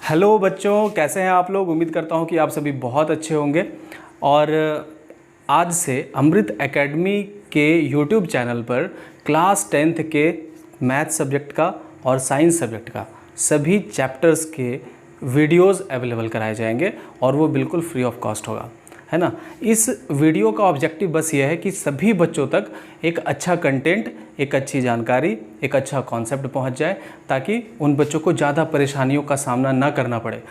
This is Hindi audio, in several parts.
हेलो बच्चों, कैसे हैं आप लोग। उम्मीद करता हूं कि आप सभी बहुत अच्छे होंगे। और आज से अमृत एकेडमी के यूट्यूब चैनल पर क्लास 10th के मैथ सब्जेक्ट का और साइंस सब्जेक्ट का सभी चैप्टर्स के वीडियोस अवेलेबल कराए जाएंगे और वो बिल्कुल फ्री ऑफ कॉस्ट होगा, है ना। इस वीडियो का ऑब्जेक्टिव बस ये है कि सभी बच्चों तक एक अच्छा कंटेंट, एक अच्छी जानकारी, एक अच्छा कॉन्सेप्ट पहुंच जाए, ताकि उन बच्चों को ज़्यादा परेशानियों का सामना ना करना पड़े।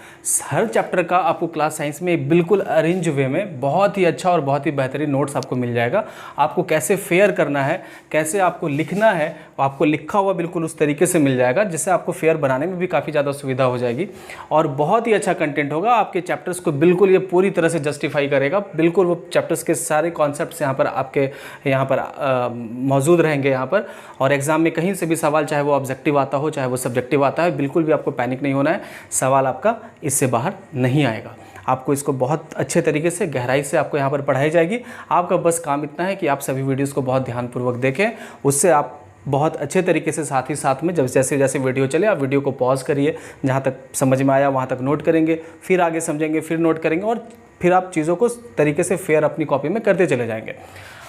हर चैप्टर का आपको क्लास साइंस में बिल्कुल अरेंज वे में बहुत ही अच्छा और बहुत ही बेहतरीन नोट्स आपको मिल जाएगा। आपको कैसे फेयर करना है, कैसे आपको लिखना है, आपको लिखा हुआ बिल्कुल उस तरीके से मिल जाएगा जिससे आपको फेयर बनाने में भी काफ़ी ज़्यादा सुविधा हो जाएगी। और बहुत ही अच्छा कंटेंट होगा, आपके चैप्टर्स को बिल्कुल ये पूरी तरह से जस्टिफाई करेगा। बिल्कुल वो चैप्टर्स के सारे कॉन्सेप्ट्स यहाँ पर आपके यहाँ पर मौजूद रहेंगे यहाँ पर। और एग्जाम में कहीं से भी सवाल, चाहे वो ऑब्जेक्टिव आता हो चाहे वो सब्जेक्टिव आता है, बिल्कुल भी आपको पैनिक नहीं होना है। सवाल आपका इससे बाहर नहीं आएगा। आपको इसको बहुत अच्छे तरीके से, गहराई से आपको यहाँ पर पढ़ाई जाएगी। आपका बस काम इतना है कि आप सभी वीडियोस को बहुत ध्यानपूर्वक देखें। उससे आप बहुत अच्छे तरीके से साथ ही साथ में जब जैसे जैसे वीडियो चले आप वीडियो को पॉज करिए, जहाँ तक समझ में आया वहाँ तक नोट करेंगे, फिर आगे समझेंगे, फिर नोट करेंगे और फिर आप चीज़ों को तरीके से फेयर अपनी कॉपी में करते चले जाएंगे।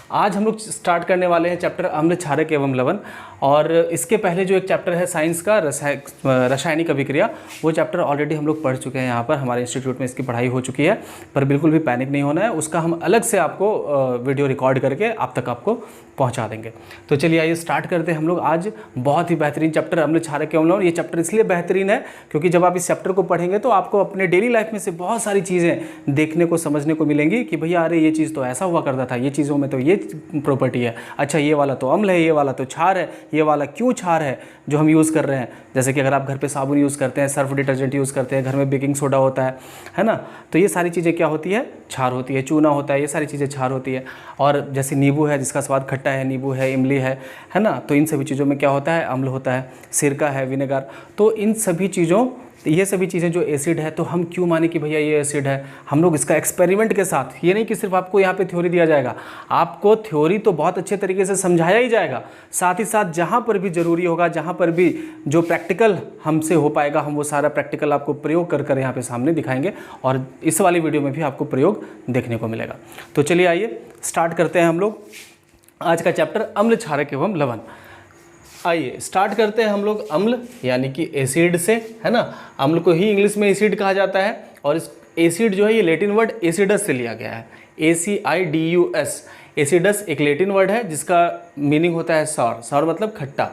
आज हम लोग स्टार्ट करने वाले हैं चैप्टर अम्ल, क्षारक एवं लवण। और इसके पहले जो एक चैप्टर है साइंस का रासायनिक अभिक्रिया, वो चैप्टर ऑलरेडी हम लोग पढ़ चुके हैं। यहाँ पर हमारे इंस्टीट्यूट में इसकी पढ़ाई हो चुकी है, पर बिल्कुल भी पैनिक नहीं होना है। उसका हम अलग से आपको वीडियो रिकॉर्ड करके आप तक आपको पहुँचा देंगे। तो चलिए आइए स्टार्ट करते हैं हम लोग आज बहुत ही बेहतरीन चैप्टर अम्ल, क्षारक एवं लवण। ये चैप्टर इसलिए बेहतरीन है क्योंकि जब आप इस चैप्टर को पढ़ेंगे तो आपको अपने डेली लाइफ में से बहुत सारी चीज़ें देखने को, समझने को मिलेंगी कि भैया अरे ये चीज़ तो ऐसा हुआ करता था, ये चीज़ों में तो ये प्रॉपर्टी है, अच्छा ये वाला तो अम्ल है, ये वाला तो क्षार है, ये वाला क्यों क्षार है जो हम यूज़ कर रहे हैं। जैसे कि अगर आप घर पे साबुन यूज़ करते हैं, सर्फ डिटर्जेंट यूज़ करते हैं, घर में बेकिंग सोडा होता है ना, तो ये सारी चीज़ें क्या होती है, क्षार होती है। चूना होता है, ये सारी चीज़ें क्षार होती है। और जैसे नींबू है जिसका स्वाद खट्टा है, नींबू है, इमली है ना, तो इन सभी चीज़ों में क्या होता है, अम्ल होता है। सिरका है, विनेगर, तो इन सभी चीज़ों, ये सभी चीज़ें जो एसिड है, तो हम क्यों माने कि भैया ये एसिड है। हम लोग इसका एक्सपेरिमेंट के साथ, ये नहीं कि सिर्फ आपको यहाँ पे थ्योरी दिया जाएगा, आपको थ्योरी तो बहुत अच्छे तरीके से समझाया ही जाएगा, साथ ही साथ जहाँ पर भी ज़रूरी होगा, जहाँ पर भी जो प्रैक्टिकल हमसे हो पाएगा, हम वो सारा प्रैक्टिकल आपको प्रयोग कर कर यहाँ पे सामने दिखाएंगे। और इस वाली वीडियो में भी आपको प्रयोग देखने को मिलेगा। तो चलिए आइए स्टार्ट करते हैं हम लोग आज का चैप्टर अम्ल, क्षारक एवं लवण। आइए स्टार्ट करते हैं हम लोग अम्ल यानी कि एसिड से, है ना। अम्ल को ही इंग्लिश में एसिड कहा जाता है। और इस एसिड जो है ये लैटिन वर्ड एसिडस से लिया गया है, ACIDUS। एसिडस एक लैटिन वर्ड है जिसका मीनिंग होता है सॉर, सॉर मतलब खट्टा,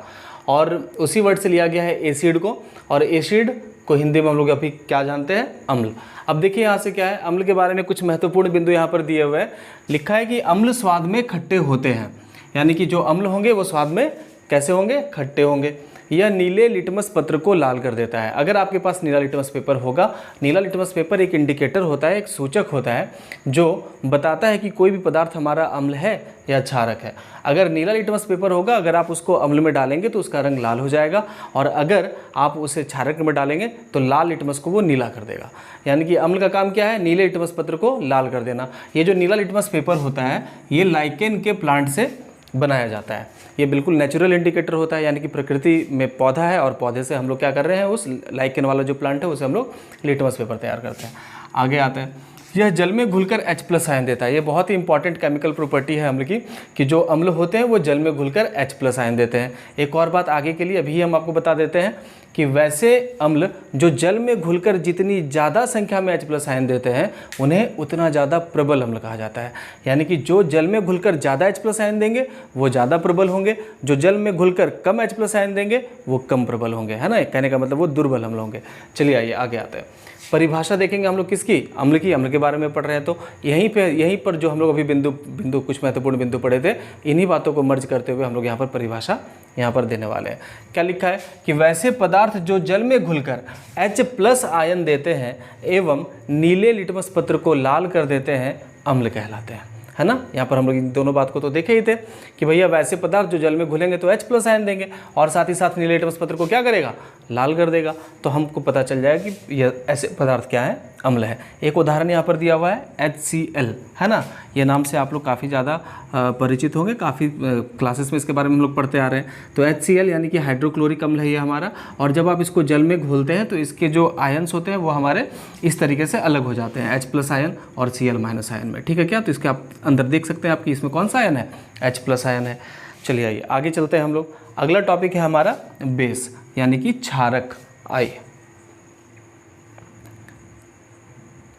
और उसी वर्ड से लिया गया है एसिड को। और एसिड को हिंदी में हम लोग अभी क्या जानते हैं, अम्ल। अब देखिए यहाँ से क्या है, अम्ल के बारे में कुछ महत्वपूर्ण बिंदु यहाँ पर दिए हुए हैं। लिखा है कि अम्ल स्वाद में खट्टे होते हैं, यानी कि जो अम्ल होंगे वो स्वाद में कैसे होंगे, खट्टे होंगे। यह नीले लिटमस पत्र को लाल कर देता है। अगर आपके पास नीला लिटमस पेपर होगा, नीला लिटमस पेपर एक इंडिकेटर होता है, एक सूचक होता है जो बताता है कि कोई भी पदार्थ हमारा अम्ल है या क्षारक है। अगर नीला लिटमस पेपर होगा, अगर आप उसको अम्ल में डालेंगे तो उसका रंग लाल हो जाएगा, और अगर आप उसे क्षारक में डालेंगे तो लाल लिटमस को वो नीला कर देगा। यानी कि अम्ल का काम क्या है, नीले लिटमस पत्र को लाल कर देना। ये जो नीला लिटमस पेपर होता है ये लाइकेन के प्लांट से बनाया जाता है। ये बिल्कुल नेचुरल इंडिकेटर होता है, यानी कि प्रकृति में पौधा है और पौधे से हम लोग क्या कर रहे हैं, उस लाइकेन वाला जो प्लांट है उसे हम लोग लिटमस पेपर तैयार करते हैं। आगे आते हैं, यह जल में घुलकर H+ आयन देता है। ये बहुत ही इंपॉर्टेंट केमिकल प्रॉपर्टी है अम्ल की, कि जो अम्ल होते हैं वो जल में घुलकर H+ आयन देते हैं। एक और बात आगे के लिए अभी हम आपको बता देते हैं कि वैसे अम्ल जो जल में घुलकर जितनी ज़्यादा संख्या में H+ आयन देते हैं उन्हें उतना ज़्यादा प्रबल अम्ल कहा जाता है। यानी कि जो जल में घुलकर ज़्यादा H+ आयन देंगे वो ज़्यादा प्रबल होंगे, जो जल में घुलकर कम H+ आयन देंगे वो कम प्रबल होंगे, है ना। कहने का मतलब वो दुर्बल अम्ल होंगे। चलिए आइए आगे आते हैं, परिभाषा देखेंगे हम लोग किसकी, अम्ल की। अम्ल के बारे में पढ़ रहे हैं तो यहीं पर जो हम लोग अभी बिंदु कुछ महत्वपूर्ण बिंदु पढ़े थे, इन्हीं बातों को मर्ज करते हुए हम लोग यहाँ पर परिभाषा यहाँ पर देने वाले हैं। क्या लिखा है कि वैसे पदार्थ जो जल में घुलकर H+ आयन देते हैं एवं नीले लिटमस पत्र को लाल कर देते हैं, अम्ल कहलाते हैं, है ना। यहाँ पर हम लोग इन दोनों बात को तो देखे ही थे कि भैया वैसे पदार्थ जो जल में घुलेंगे तो H+ आयन देंगे और साथ ही साथ नीले लिटमस पत्र को क्या करेगा, लाल कर देगा, तो हमको पता चल जाएगा कि यह ऐसे पदार्थ क्या है, अम्ल है। एक उदाहरण यहाँ पर दिया हुआ है HCl, है ना, ये नाम से आप लोग काफ़ी ज़्यादा परिचित होंगे, काफ़ी क्लासेस में इसके बारे में हम लोग पढ़ते आ रहे हैं। तो HCl यानी कि हाइड्रोक्लोरिक अम्ल है ये हमारा, और जब आप इसको जल में घोलते हैं तो इसके जो आयन्स होते हैं वो हमारे इस तरीके से अलग हो जाते हैं, H+ आयन और Cl- आयन में, ठीक है क्या। तो इसके आप अंदर देख सकते हैं आपकी इसमें कौन सा आयन है, H+ आयन है। चलिए आइए आगे चलते हैं हम लोग। अगला टॉपिक है हमारा बेस यानी कि क्षारक। आइए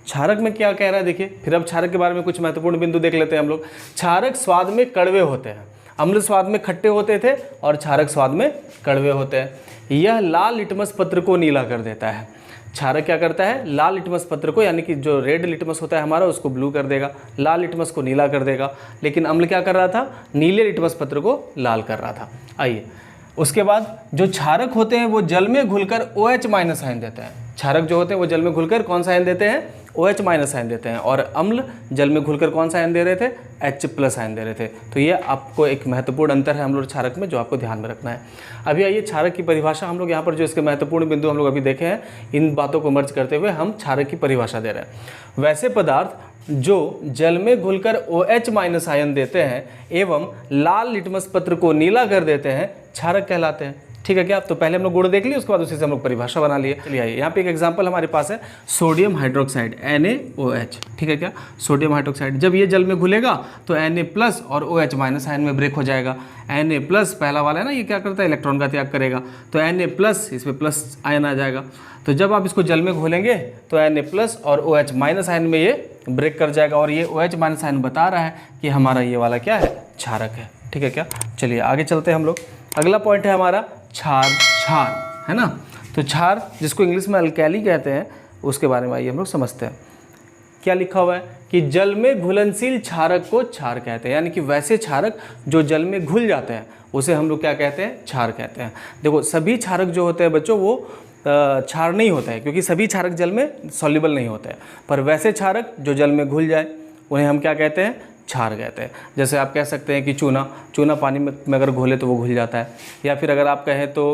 क्षारक में क्या कह रहा है देखिए, फिर अब क्षारक के बारे में कुछ महत्वपूर्ण बिंदु देख लेते हैं हम लोग। क्षारक स्वाद में कड़वे होते हैं, अम्ल स्वाद में खट्टे होते थे और क्षारक स्वाद में कड़वे होते हैं। यह लाल लिटमस पत्र को नीला कर देता है। क्षारक क्या करता है, लाल लिटमस पत्र को, यानी कि जो रेड लिटमस होता है हमारा उसको ब्लू कर देगा, लाल लिटमस को नीला कर देगा। लेकिन अम्ल क्या कर रहा था, नीले लिटमस पत्र को लाल कर रहा था। आइए उसके बाद जो क्षारक होते हैं वो जल में घुलकर OH- आयन देते हैं। क्षारक जो होते हैं वो जल में घुलकर कौन सा आयन देते हैं, OH- आयन देते हैं, और अम्ल जल में घुलकर कौन सा आयन दे रहे थे, H+ आयन दे रहे थे। तो ये आपको एक महत्वपूर्ण अंतर है अम्ल और क्षारक में, जो आपको ध्यान में रखना है। अभी आइए क्षारक की परिभाषा, हम लोग यहाँ पर जो इसके महत्वपूर्ण बिंदु हम लोग अभी देखे हैं, इन बातों को मर्ज करते हुए हम क्षारक की परिभाषा दे रहे हैं। वैसे पदार्थ जो जल में घुलकर OH- आयन देते हैं एवं लाल लिटमस पत्र को नीला कर देते हैं, क्षारक कहलाते हैं, ठीक है क्या। तो पहले हम लोग गुण देख लिए, उसके बाद उसी से हम लोग परिभाषा बना लिए। चलिए आइए यहाँ पे एक एग्जांपल हमारे पास है सोडियम हाइड्रोक्साइड NaOH, ठीक है क्या। सोडियम हाइड्रोक्साइड जब ये जल में घुलेगा तो Na+ और OH- आयन में ब्रेक हो जाएगा। Na+ पहला वाला है ना, ये क्या करता है, इलेक्ट्रॉन का त्याग करेगा, तो Na+ इसमें प्लस आयन आ जाएगा। तो जब आप इसको जल में घोलेंगे तो Na+ और OH- आयन में ये ब्रेक कर जाएगा, और ये OH- आयन बता रहा है कि हमारा ये वाला क्या है, क्षारक है, ठीक है क्या। चलिए आगे चलते हैं हम लोग। अगला पॉइंट है हमारा क्षार, है ना। तो क्षार जिसको इंग्लिश में अल्कैली कहते हैं, उसके बारे में आइए हम लोग समझते हैं। क्या लिखा हुआ है कि जल में घुलनशील क्षारक को क्षार कहते हैं, यानी कि वैसे क्षारक जो जल में घुल जाते हैं उसे हम लोग क्या कहते हैं, क्षार कहते हैं। देखो सभी क्षारक जो होते हैं बच्चों वो क्षार नहीं होता है, क्योंकि सभी क्षारक जल में सॉल्युबल नहीं होते हैं, पर वैसे क्षारक जो जल में घुल जाए उन्हें हम क्या कहते हैं, क्षार कहते हैं। जैसे आप कह सकते हैं कि चूना पानी में अगर घोले तो वो घुल जाता है, या फिर अगर आप कहें तो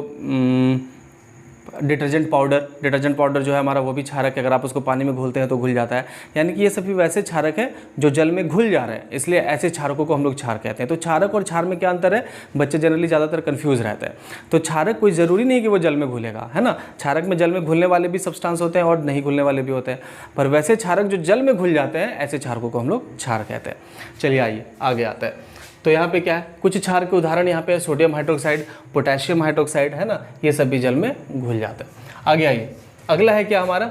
डिटर्जेंट पाउडर जो है हमारा वो भी क्षारक है, अगर आप उसको पानी में घोलते हैं तो घुल जाता है। यानी कि ये सभी वैसे क्षारक हैं जो जल में घुल जा रहे हैं, इसलिए ऐसे क्षारकों को हम लोग क्षार कहते हैं। तो क्षारक और क्षार में क्या अंतर है, बच्चे जनरली ज़्यादातर कन्फ्यूज़ रहते हैं। तो क्षारक कोई ज़रूरी नहीं कि वो जल में घुलेगा, है ना। क्षारक में जल में घुलने वाले भी सब्सटेंस होते हैं और नहीं घुलने वाले भी होते हैं, पर वैसे क्षारक जो जल में घुल जाते हैं ऐसे क्षारकों को हम लोग क्षार कहते हैं। चलिए आइए आगे आते हैं। तो यहाँ पे क्या है, कुछ क्षार के उदाहरण यहाँ पे है सोडियम हाइड्रोक्साइड, पोटेशियम हाइड्रोक्साइड, है ना, ये सब भी जल में घुल जाते हैं। आगे आइए, अगला है क्या हमारा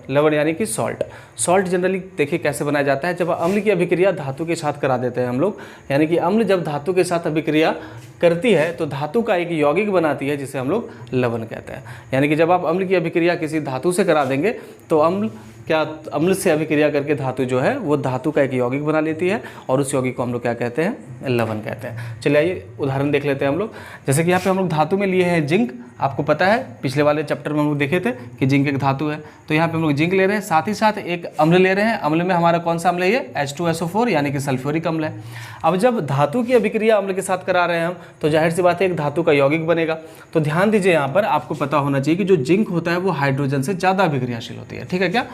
लवण यानी कि सॉल्ट जनरली देखिए कैसे बनाया जाता है, जब अम्ल की अभिक्रिया धातु के साथ करा देते हैं हम लोग, यानी कि अम्ल जब धातु के साथ अभिक्रिया करती है तो धातु का एक यौगिक बनाती है जिसे हम लोग लवण कहते हैं। यानी कि जब आप अम्ल की अभिक्रिया किसी धातु से करा देंगे तो अम्ल से अभिक्रिया करके धातु जो है वो धातु का एक यौगिक बना लेती है, और उस यौगिक को हम लोग क्या कहते हैं, लवण कहते हैं। चलिए आइए उदाहरण देख लेते हैं हम लोग। जैसे कि यहाँ पे हम लोग धातु में लिए हैं जिंक, आपको पता है पिछले वाले चैप्टर में हम लोग देखे थे कि जिंक एक धातु है, तो यहाँ पे हम लोग जिंक ले रहे हैं, साथ ही साथ एक अम्ल ले रहे हैं। अम्ल में हमारा कौन सा अम्ल है, ये H2SO4 यानी कि सल्फ्यूरिक अम्ल है। अब जब धातु की अभिक्रिया अम्ल के साथ करा रहे हैं हम, तो जाहिर सी बात है एक धातु का यौगिक बनेगा। तो ध्यान दीजिए, यहाँ पर आपको पता होना चाहिए कि जो जिंक होता है वो हाइड्रोजन से ज़्यादा अभिक्रियाशील होती है, ठीक है क्या।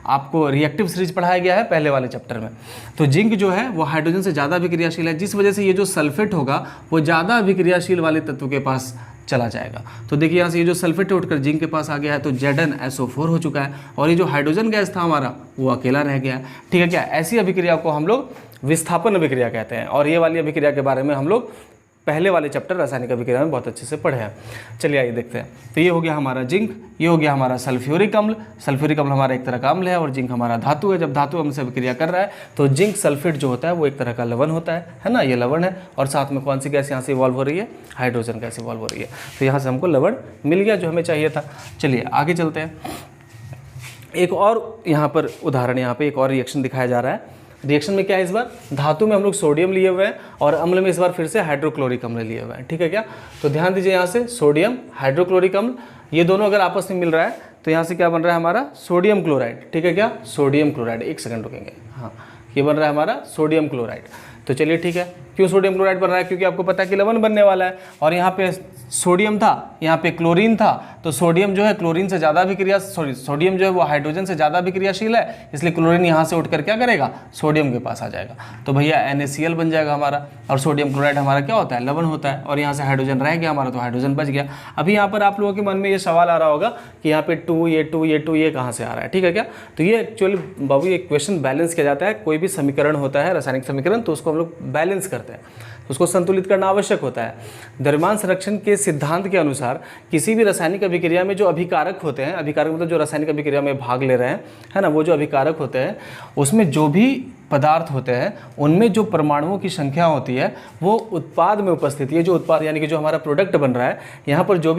आपको रिएक्टिव सीरीज पढ़ाया गया है पहले वाले चैप्टर में। तो जिंक जो है वो हाइड्रोजन से ज़्यादा अभिक्रियाशील है, जिस वजह से ये जो सल्फेट होगा वो ज़्यादा अभिक्रियाशील वाले तत्व के पास चला जाएगा। तो देखिए यहाँ से ये जो सल्फेट उठकर जिंक के पास आ गया है, तो ZnSO4 हो चुका है, और ये जो हाइड्रोजन गैस था हमारा वो अकेला रह गया है, ठीक है क्या। ऐसी अभिक्रिया को हम लोग विस्थापन अभिक्रिया कहते हैं, और ये वाली अभिक्रिया के बारे में हम लोग पहले वाले चैप्टर रासायनिक अभिक्रिया में बहुत अच्छे से पढ़े हैं। चलिए आइए देखते हैं। तो ये हो गया हमारा जिंक, ये हो गया हमारा सल्फ्यूरिक अम्ल। सल्फ्यूरिक अम्ल हमारा एक तरह का अम्ल है और जिंक हमारा धातु है। जब धातु अम्ल से अभिक्रिया कर रहा है तो जिंक सल्फेट जो होता है वो एक तरह का लवण होता है ना, ये लवण है। और साथ में कौन सी गैस यहाँ से इवॉल्व हो रही है, हाइड्रोजन गैस इवॉल्व हो रही है। तो यहाँ से हमको लवण मिल गया जो हमें चाहिए था। चलिए आगे चलते हैं। एक और यहाँ पर उदाहरण, यहाँ पे एक और रिएक्शन दिखाया जा रहा है। रिएक्शन में क्या है, इस बार धातु में हम लोग सोडियम लिए हुए हैं और अम्ल में इस बार फिर से हाइड्रोक्लोरिक अम्ल लिए हुए हैं, ठीक है क्या। तो ध्यान दीजिए, यहाँ से सोडियम हाइड्रोक्लोरिक अम्ल ये दोनों अगर आपस में मिल रहा है तो यहाँ से क्या बन रहा है हमारा सोडियम क्लोराइड, ठीक है क्या, सोडियम क्लोराइड। एक सेकंड रुकेंगे, हाँ ये बन रहा है हमारा सोडियम क्लोराइड। तो चलिए ठीक है, क्यों सोडियम क्लोराइड बन रहा है, क्योंकि आपको पता है कि लवण बनने वाला है, और यहाँ पे सोडियम था, यहाँ पे क्लोरीन था, तो सोडियम जो है क्लोरीन से ज़्यादा अभिक्रिया सोडियम जो है वो हाइड्रोजन से ज़्यादा अभिक्रियाशील है, इसलिए क्लोरीन यहाँ से उठकर क्या करेगा, सोडियम के पास आ जाएगा। तो भैया NaCl बन जाएगा हमारा, और सोडियम क्लोराइड हमारा क्या होता है, लवण होता है, और यहाँ से हाइड्रोजन रह गया हमारा, तो हाइड्रोजन बच गया। अभी यहाँ पर आप लोगों के मन में ये सवाल आ रहा होगा कि यहाँ पे 2 ये कहाँ से आ रहा है, ठीक है क्या। तो ये एक्चुअली बाबू ये क्वेश्चन बैलेंस किया जाता है। कोई भी समीकरण होता है, रासायनिक समीकरण, तो उसको हम लोग बैलेंस करते हैं, उसको संतुलित करना आवश्यक होता है। द्रव्यमान संरक्षण के सिद्धांत के अनुसार किसी भी रासायनिक अभिक्रिया में जो अभिकारक होते हैं, अभिकारक मतलब जो रासायनिक अभिक्रिया में भाग ले रहे हैं, है ना, वो जो अभिकारक होते हैं उसमें जो भी पदार्थ होते हैं उनमें जो परमाणुओं की संख्या होती है वो उत्पाद में उपस्थित, ये जो उत्पाद यानी कि जो हमारा प्रोडक्ट बन रहा है, यहाँ पर जो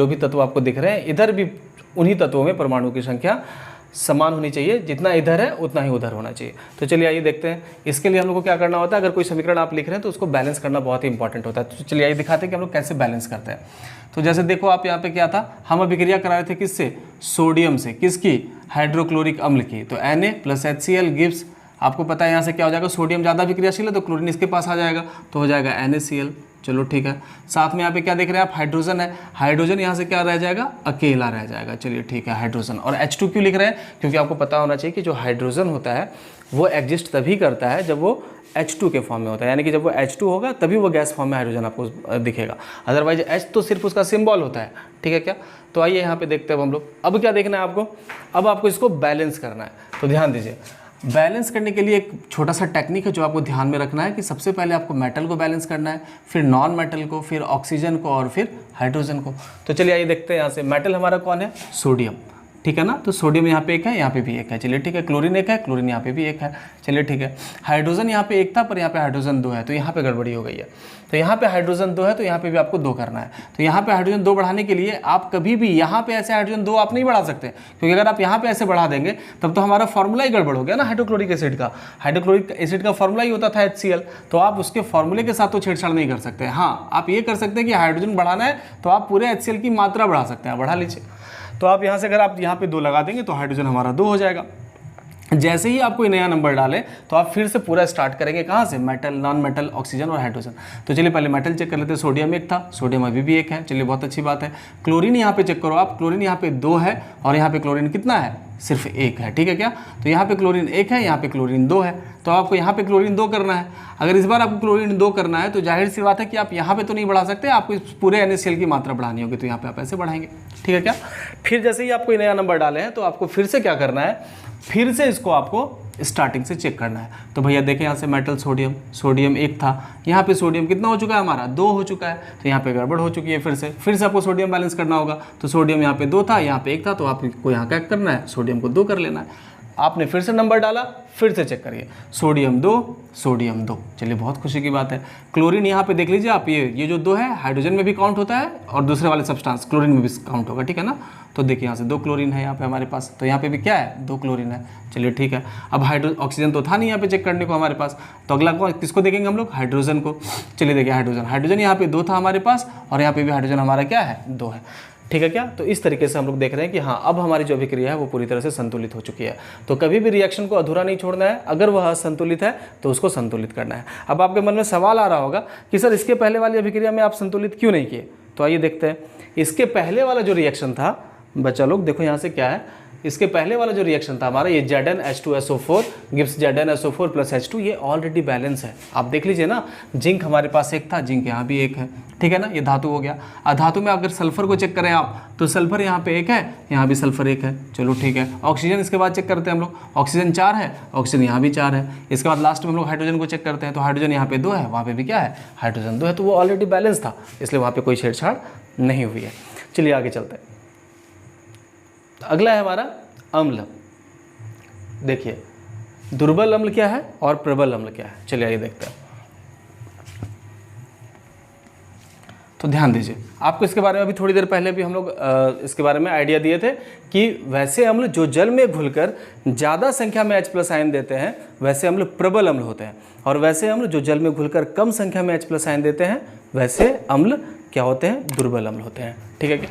भी तत्व आपको दिख रहे हैं, इधर भी उन्हीं तत्वों में परमाणुओं की संख्या समान होनी चाहिए, जितना इधर है उतना ही उधर होना चाहिए। तो चलिए आइए देखते हैं। इसके लिए हम लोग को क्या करना होता है, अगर कोई समीकरण आप लिख रहे हैं तो उसको बैलेंस करना बहुत ही इंपॉर्टेंट होता है। तो चलिए आइए दिखाते हैं कि हम लोग कैसे बैलेंस करते हैं। तो जैसे देखो आप यहाँ पे क्या था, हम अभिक्रिया करा रहे थे किससे, सोडियम से, किसकी, हाइड्रोक्लोरिक अम्ल की। तो Na + HCl गिव्स, आपको पता है यहाँ से क्या हो जाएगा, सोडियम ज़्यादा अभिक्रियाशील है तो क्लोरीन इसके पास आ जाएगा, तो हो जाएगा NaCl। चलो ठीक है। साथ में यहाँ पे क्या देख रहे हैं आप, हाइड्रोजन है, हाइड्रोजन यहाँ से क्या रह जाएगा, अकेला रह जाएगा। चलिए ठीक है, हाइड्रोजन। और H2 क्यों लिख रहे हैं, क्योंकि आपको पता होना चाहिए कि जो हाइड्रोजन होता है वो एग्जिस्ट तभी करता है जब वो H2 के फॉर्म में होता है, यानी कि जब वो H2 होगा तभी वो गैस फॉर्म में हाइड्रोजन आपको दिखेगा, अदरवाइज H तो सिर्फ उसका सिंबल होता है, ठीक है क्या। तो आइए यहाँ पे देखते हैं हम लोग। अब क्या देखना है आपको, अब आपको इसको बैलेंस करना है। तो ध्यान दीजिए, बैलेंस करने के लिए एक छोटा सा टेक्निक है जो आपको ध्यान में रखना है कि सबसे पहले आपको मेटल को बैलेंस करना है, फिर नॉन मेटल को, फिर ऑक्सीजन को, और फिर हाइड्रोजन को। तो चलिए आइए देखते हैं। यहाँ से मेटल हमारा कौन है, सोडियम, ठीक है ना। तो सोडियम यहाँ पे एक है, यहाँ पे भी एक है, चलिए ठीक है। क्लोरीन एक है, क्लोरीन यहाँ पे भी एक है, चलिए ठीक है। हाइड्रोजन यहाँ पे एक था पर यहाँ पे हाइड्रोजन 2 है, तो यहाँ पे गड़बड़ी हो गई है। तो यहाँ पे हाइड्रोजन 2 है तो यहाँ पे भी आपको 2 करना है। तो यहाँ पे हाइड्रोजन 2 बढ़ाने के लिए आप कभी भी यहाँ पे ऐसे हाइड्रोजन 2 आप नहीं बढ़ा सकते, क्योंकि अगर आप यहाँ पे ऐसे बढ़ा देंगे तब तो हमारा फॉर्मूला ही गड़बड़ हो गया ना हाइड्रोक्लोरिक एसिड का। हाइड्रोक्लोरिक एसिड का फॉर्मूला ही होता था HCl, तो आप उसके फॉर्मूले के साथ तो छेड़छाड़ नहीं कर सकते। हाँ, आप ये कर सकते हैं कि हाइड्रोजन बढ़ाना है तो आप पूरे HCl की मात्रा बढ़ा सकते हैं, बढ़ा लीजिए। तो आप यहाँ से अगर आप यहाँ पे 2 लगा देंगे तो हाइड्रोजन हमारा 2 हो जाएगा। जैसे ही आप कोई नया नंबर डालें तो आप फिर से पूरा स्टार्ट करेंगे, कहाँ से, मेटल, नॉन मेटल, ऑक्सीजन और हाइड्रोजन। तो चलिए पहले मेटल चेक कर लेते हैं। सोडियम एक था, सोडियम अभी भी एक है, चलिए बहुत अच्छी बात है। क्लोरीन यहाँ पे चेक करो आप, क्लोरीन यहाँ पे 2 है और यहाँ पे क्लोरीन कितना है, सिर्फ 1 है, ठीक है क्या। तो यहाँ पे क्लोरीन 1 है, यहाँ पे क्लोरीन 2 है, तो आपको यहाँ पे क्लोरीन 2 करना है। अगर इस बार आपको क्लोरीन 2 करना है तो जाहिर सी बात है कि आप यहाँ पे तो नहीं बढ़ा सकते, आपको इस पूरे NaCl की मात्रा बढ़ानी होगी, तो यहाँ पे आप ऐसे बढ़ाएंगे, ठीक है क्या। फिर जैसे ही आप कोई नया नंबर डाले हैं तो आपको फिर से क्या करना है, फिर से इसको आपको स्टार्टिंग से चेक करना है। तो भैया देखें यहाँ से मेटल सोडियम 1 था, यहाँ पे सोडियम कितना हो चुका है हमारा, 2 हो चुका है, तो यहाँ पे गड़बड़ हो चुकी है। फिर से आपको सोडियम बैलेंस करना होगा। तो सोडियम यहाँ पे 2 था, यहाँ पे 1 था, तो आपको यहाँ क्या करना है, सोडियम को 2 कर लेना है। आपने फिर से नंबर डाला, फिर से चेक करिए, सोडियम 2। चलिए बहुत खुशी की बात है। क्लोरीन यहाँ पे देख लीजिए आप, ये जो 2 है हाइड्रोजन में भी काउंट होता है और दूसरे वाले सब्सटेंस क्लोरीन में भी काउंट होगा, ठीक है ना। तो देखिए यहाँ से 2 क्लोरीन है यहाँ पे हमारे पास, तो यहाँ पे भी क्या है, 2 क्लोरीन है, चलिए ठीक है। अब ऑक्सीजन तो था नहीं यहाँ पे चेक करने को हमारे पास, तो अगला किसको देखेंगे हम लोग, हाइड्रोजन को। चलिए देखिए हाइड्रोजन यहाँ पे 2 था हमारे पास और यहाँ पे भी हाइड्रोजन हमारा क्या है, 2 है, ठीक है क्या। तो इस तरीके से हम लोग देख रहे हैं कि हाँ, अब हमारी जो अभिक्रिया है वो पूरी तरह से संतुलित हो चुकी है। तो कभी भी रिएक्शन को अधूरा नहीं छोड़ना है, अगर वह असंतुलित है तो उसको संतुलित करना है। अब आपके मन में सवाल आ रहा होगा कि सर इसके पहले वाली अभिक्रिया में आप संतुलित क्यों नहीं किए। तो आइए देखते हैं। इसके पहले वाला जो रिएक्शन था बच्चा लोग, देखो यहाँ से क्या है, इसके पहले वाला जो रिएक्शन था हमारा, ये ZnH2SO4 गिव्स ZnSO4 + H2, ये ऑलरेडी बैलेंस है। आप देख लीजिए ना, जिंक हमारे पास 1 था, जिंक यहाँ भी 1 है, ठीक है ना, ये धातु हो गया। धातु में अगर सल्फर को चेक करें आप तो सल्फर यहाँ पे 1 है, यहाँ भी सल्फर 1 है, चलो ठीक है। ऑक्सीजन इसके बाद चेक करते हैं हम लोग, ऑक्सीजन 4 है, ऑक्सीजन यहाँ भी 4 है। इसके बाद लास्ट में हम लोग हाइड्रोजन को चेक करते हैं, तो हाइड्रोजन यहाँ पे 2 है, वहाँ पे भी क्या है, हाइड्रोजन 2 है, तो वो ऑलरेडी बैलेंस था, इसलिए वहाँ पे कोई छेड़छाड़ नहीं हुई है। चलिए आगे चलते हैं। अगला है हमारा अम्ल। देखिए दुर्बल अम्ल क्या है और प्रबल अम्ल क्या है, चलिए आइए देखते हैं। तो ध्यान दीजिए, आपको इसके बारे में अभी थोड़ी देर पहले भी हम लोग इसके बारे में आइडिया दिए थे कि वैसे अम्ल जो जल में घुलकर ज़्यादा संख्या में H+ आयन देते हैं वैसे अम्ल प्रबल अम्ल होते हैं, और वैसे अम्ल जो जल में घुलकर कम संख्या में H+ आयन देते हैं वैसे अम्ल क्या होते हैं, दुर्बल अम्ल होते हैं, ठीक है क्या।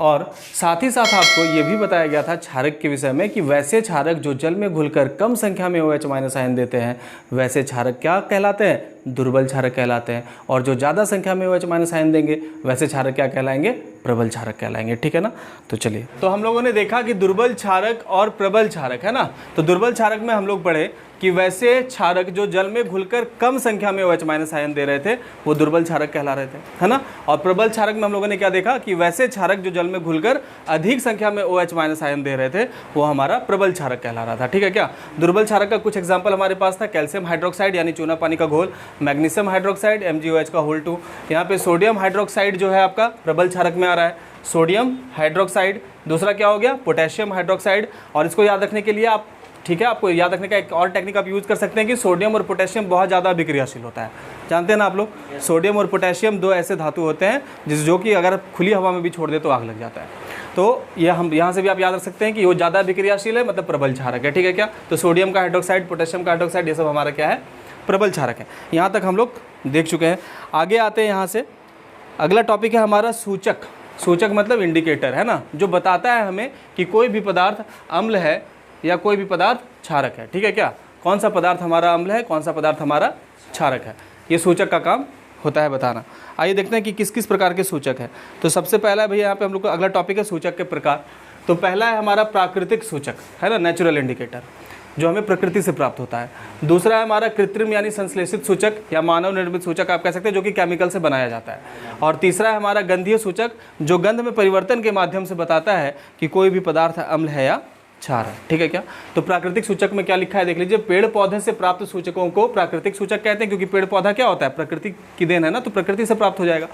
और साथ ही साथ आपको ये भी बताया गया था क्षारक के विषय में कि वैसे क्षारक जो जल में घुलकर कम संख्या में OH- आयन देते हैं वैसे क्षारक क्या कहलाते हैं, दुर्बल क्षारक कहलाते हैं, और जो ज़्यादा संख्या में OH- आयन देंगे वैसे क्षारक क्या कहलाएंगे, प्रबल क्षारक कहलाएंगे। ठीक है ना। तो चलिए, तो हम लोगों ने देखा कि दुर्बल क्षारक और प्रबल क्षारक है ना। तो दुर्बल क्षारक में हम लोग पढ़े कि वैसे क्षारक जो जल में घुलकर कम संख्या में OH- आयन दे रहे थे वो दुर्बल क्षारक कहला रहे थे, है ना। और प्रबल क्षारक में हम लोगों ने क्या देखा कि वैसे क्षारक जो जल में घुलकर अधिक संख्या में OH- आयन दे रहे थे वो हमारा प्रबल क्षारक कहला रहा था। ठीक है क्या। दुर्बल क्षारक का कुछ एग्जाम्पल हमारे पास था, कैल्शियम हाइड्रोक्साइड यानी चूना पानी का घोल, मैग्नीशियम हाइड्रोक्साइड MgOH का होल 2। यहाँ पे सोडियम हाइड्रोक्साइड जो है आपका प्रबल क्षारक में आ रहा है, सोडियम हाइड्रोक्साइड। दूसरा क्या हो गया, पोटेशियम हाइड्रोक्साइड। और इसको याद रखने के लिए आप, ठीक है, आपको याद रखने का एक और टेक्निक आप यूज़ कर सकते हैं कि सोडियम और पोटेशियम बहुत ज़्यादा अभिक्रियाशील होता है। जानते हैं ना आप लोग, सोडियम और पोटेशियम दो ऐसे धातु होते हैं जो कि अगर खुली हवा में भी छोड़ दे तो आग लग जाता है। तो ये हम यहाँ से भी आप याद रख सकते हैं कि वो ज़्यादा अभिक्रियाशील है, मतलब प्रबल क्षारक है। ठीक है क्या। तो सोडियम का हाइड्रोक्साइड, पोटेशियम का हाइड्रोक्साइड, ये सब हमारा क्या है, प्रबल क्षारक है। यहाँ तक हम लोग देख चुके हैं। आगे आते हैं यहाँ से, अगला टॉपिक है हमारा सूचक। सूचक मतलब इंडिकेटर, है ना, जो बताता है हमें कि कोई भी पदार्थ अम्ल है या कोई भी पदार्थ क्षारक है। ठीक है क्या। कौन सा पदार्थ हमारा अम्ल है, कौन सा पदार्थ हमारा क्षारक है, ये सूचक का काम होता है बताना। आइए देखते हैं कि किस किस प्रकार के सूचक है। तो सबसे पहला भैया यहाँ पे हम लोग का अगला टॉपिक है सूचक के प्रकार। तो पहला है हमारा प्राकृतिक सूचक, है ना, नेचुरल इंडिकेटर, जो हमें प्रकृति से प्राप्त होता है। दूसरा है हमारा कृत्रिम यानी संश्लेषित सूचक या मानव निर्मित सूचक आप कह सकते हैं, जो कि केमिकल से बनाया जाता है। और तीसरा है हमारा गंधीय सूचक, जो गंध में परिवर्तन के माध्यम से बताता है कि कोई भी पदार्थ अम्ल है या क्षार है। ठीक है क्या। तो प्राकृतिक सूचक में क्या लिखा है देख लीजिए, पेड़ पौधे से प्राप्त सूचकों को प्राकृतिक सूचक कहते हैं, क्योंकि पेड़ पौधा क्या होता है, प्रकृति की देन है ना, तो प्रकृति से प्राप्त हो जाएगा।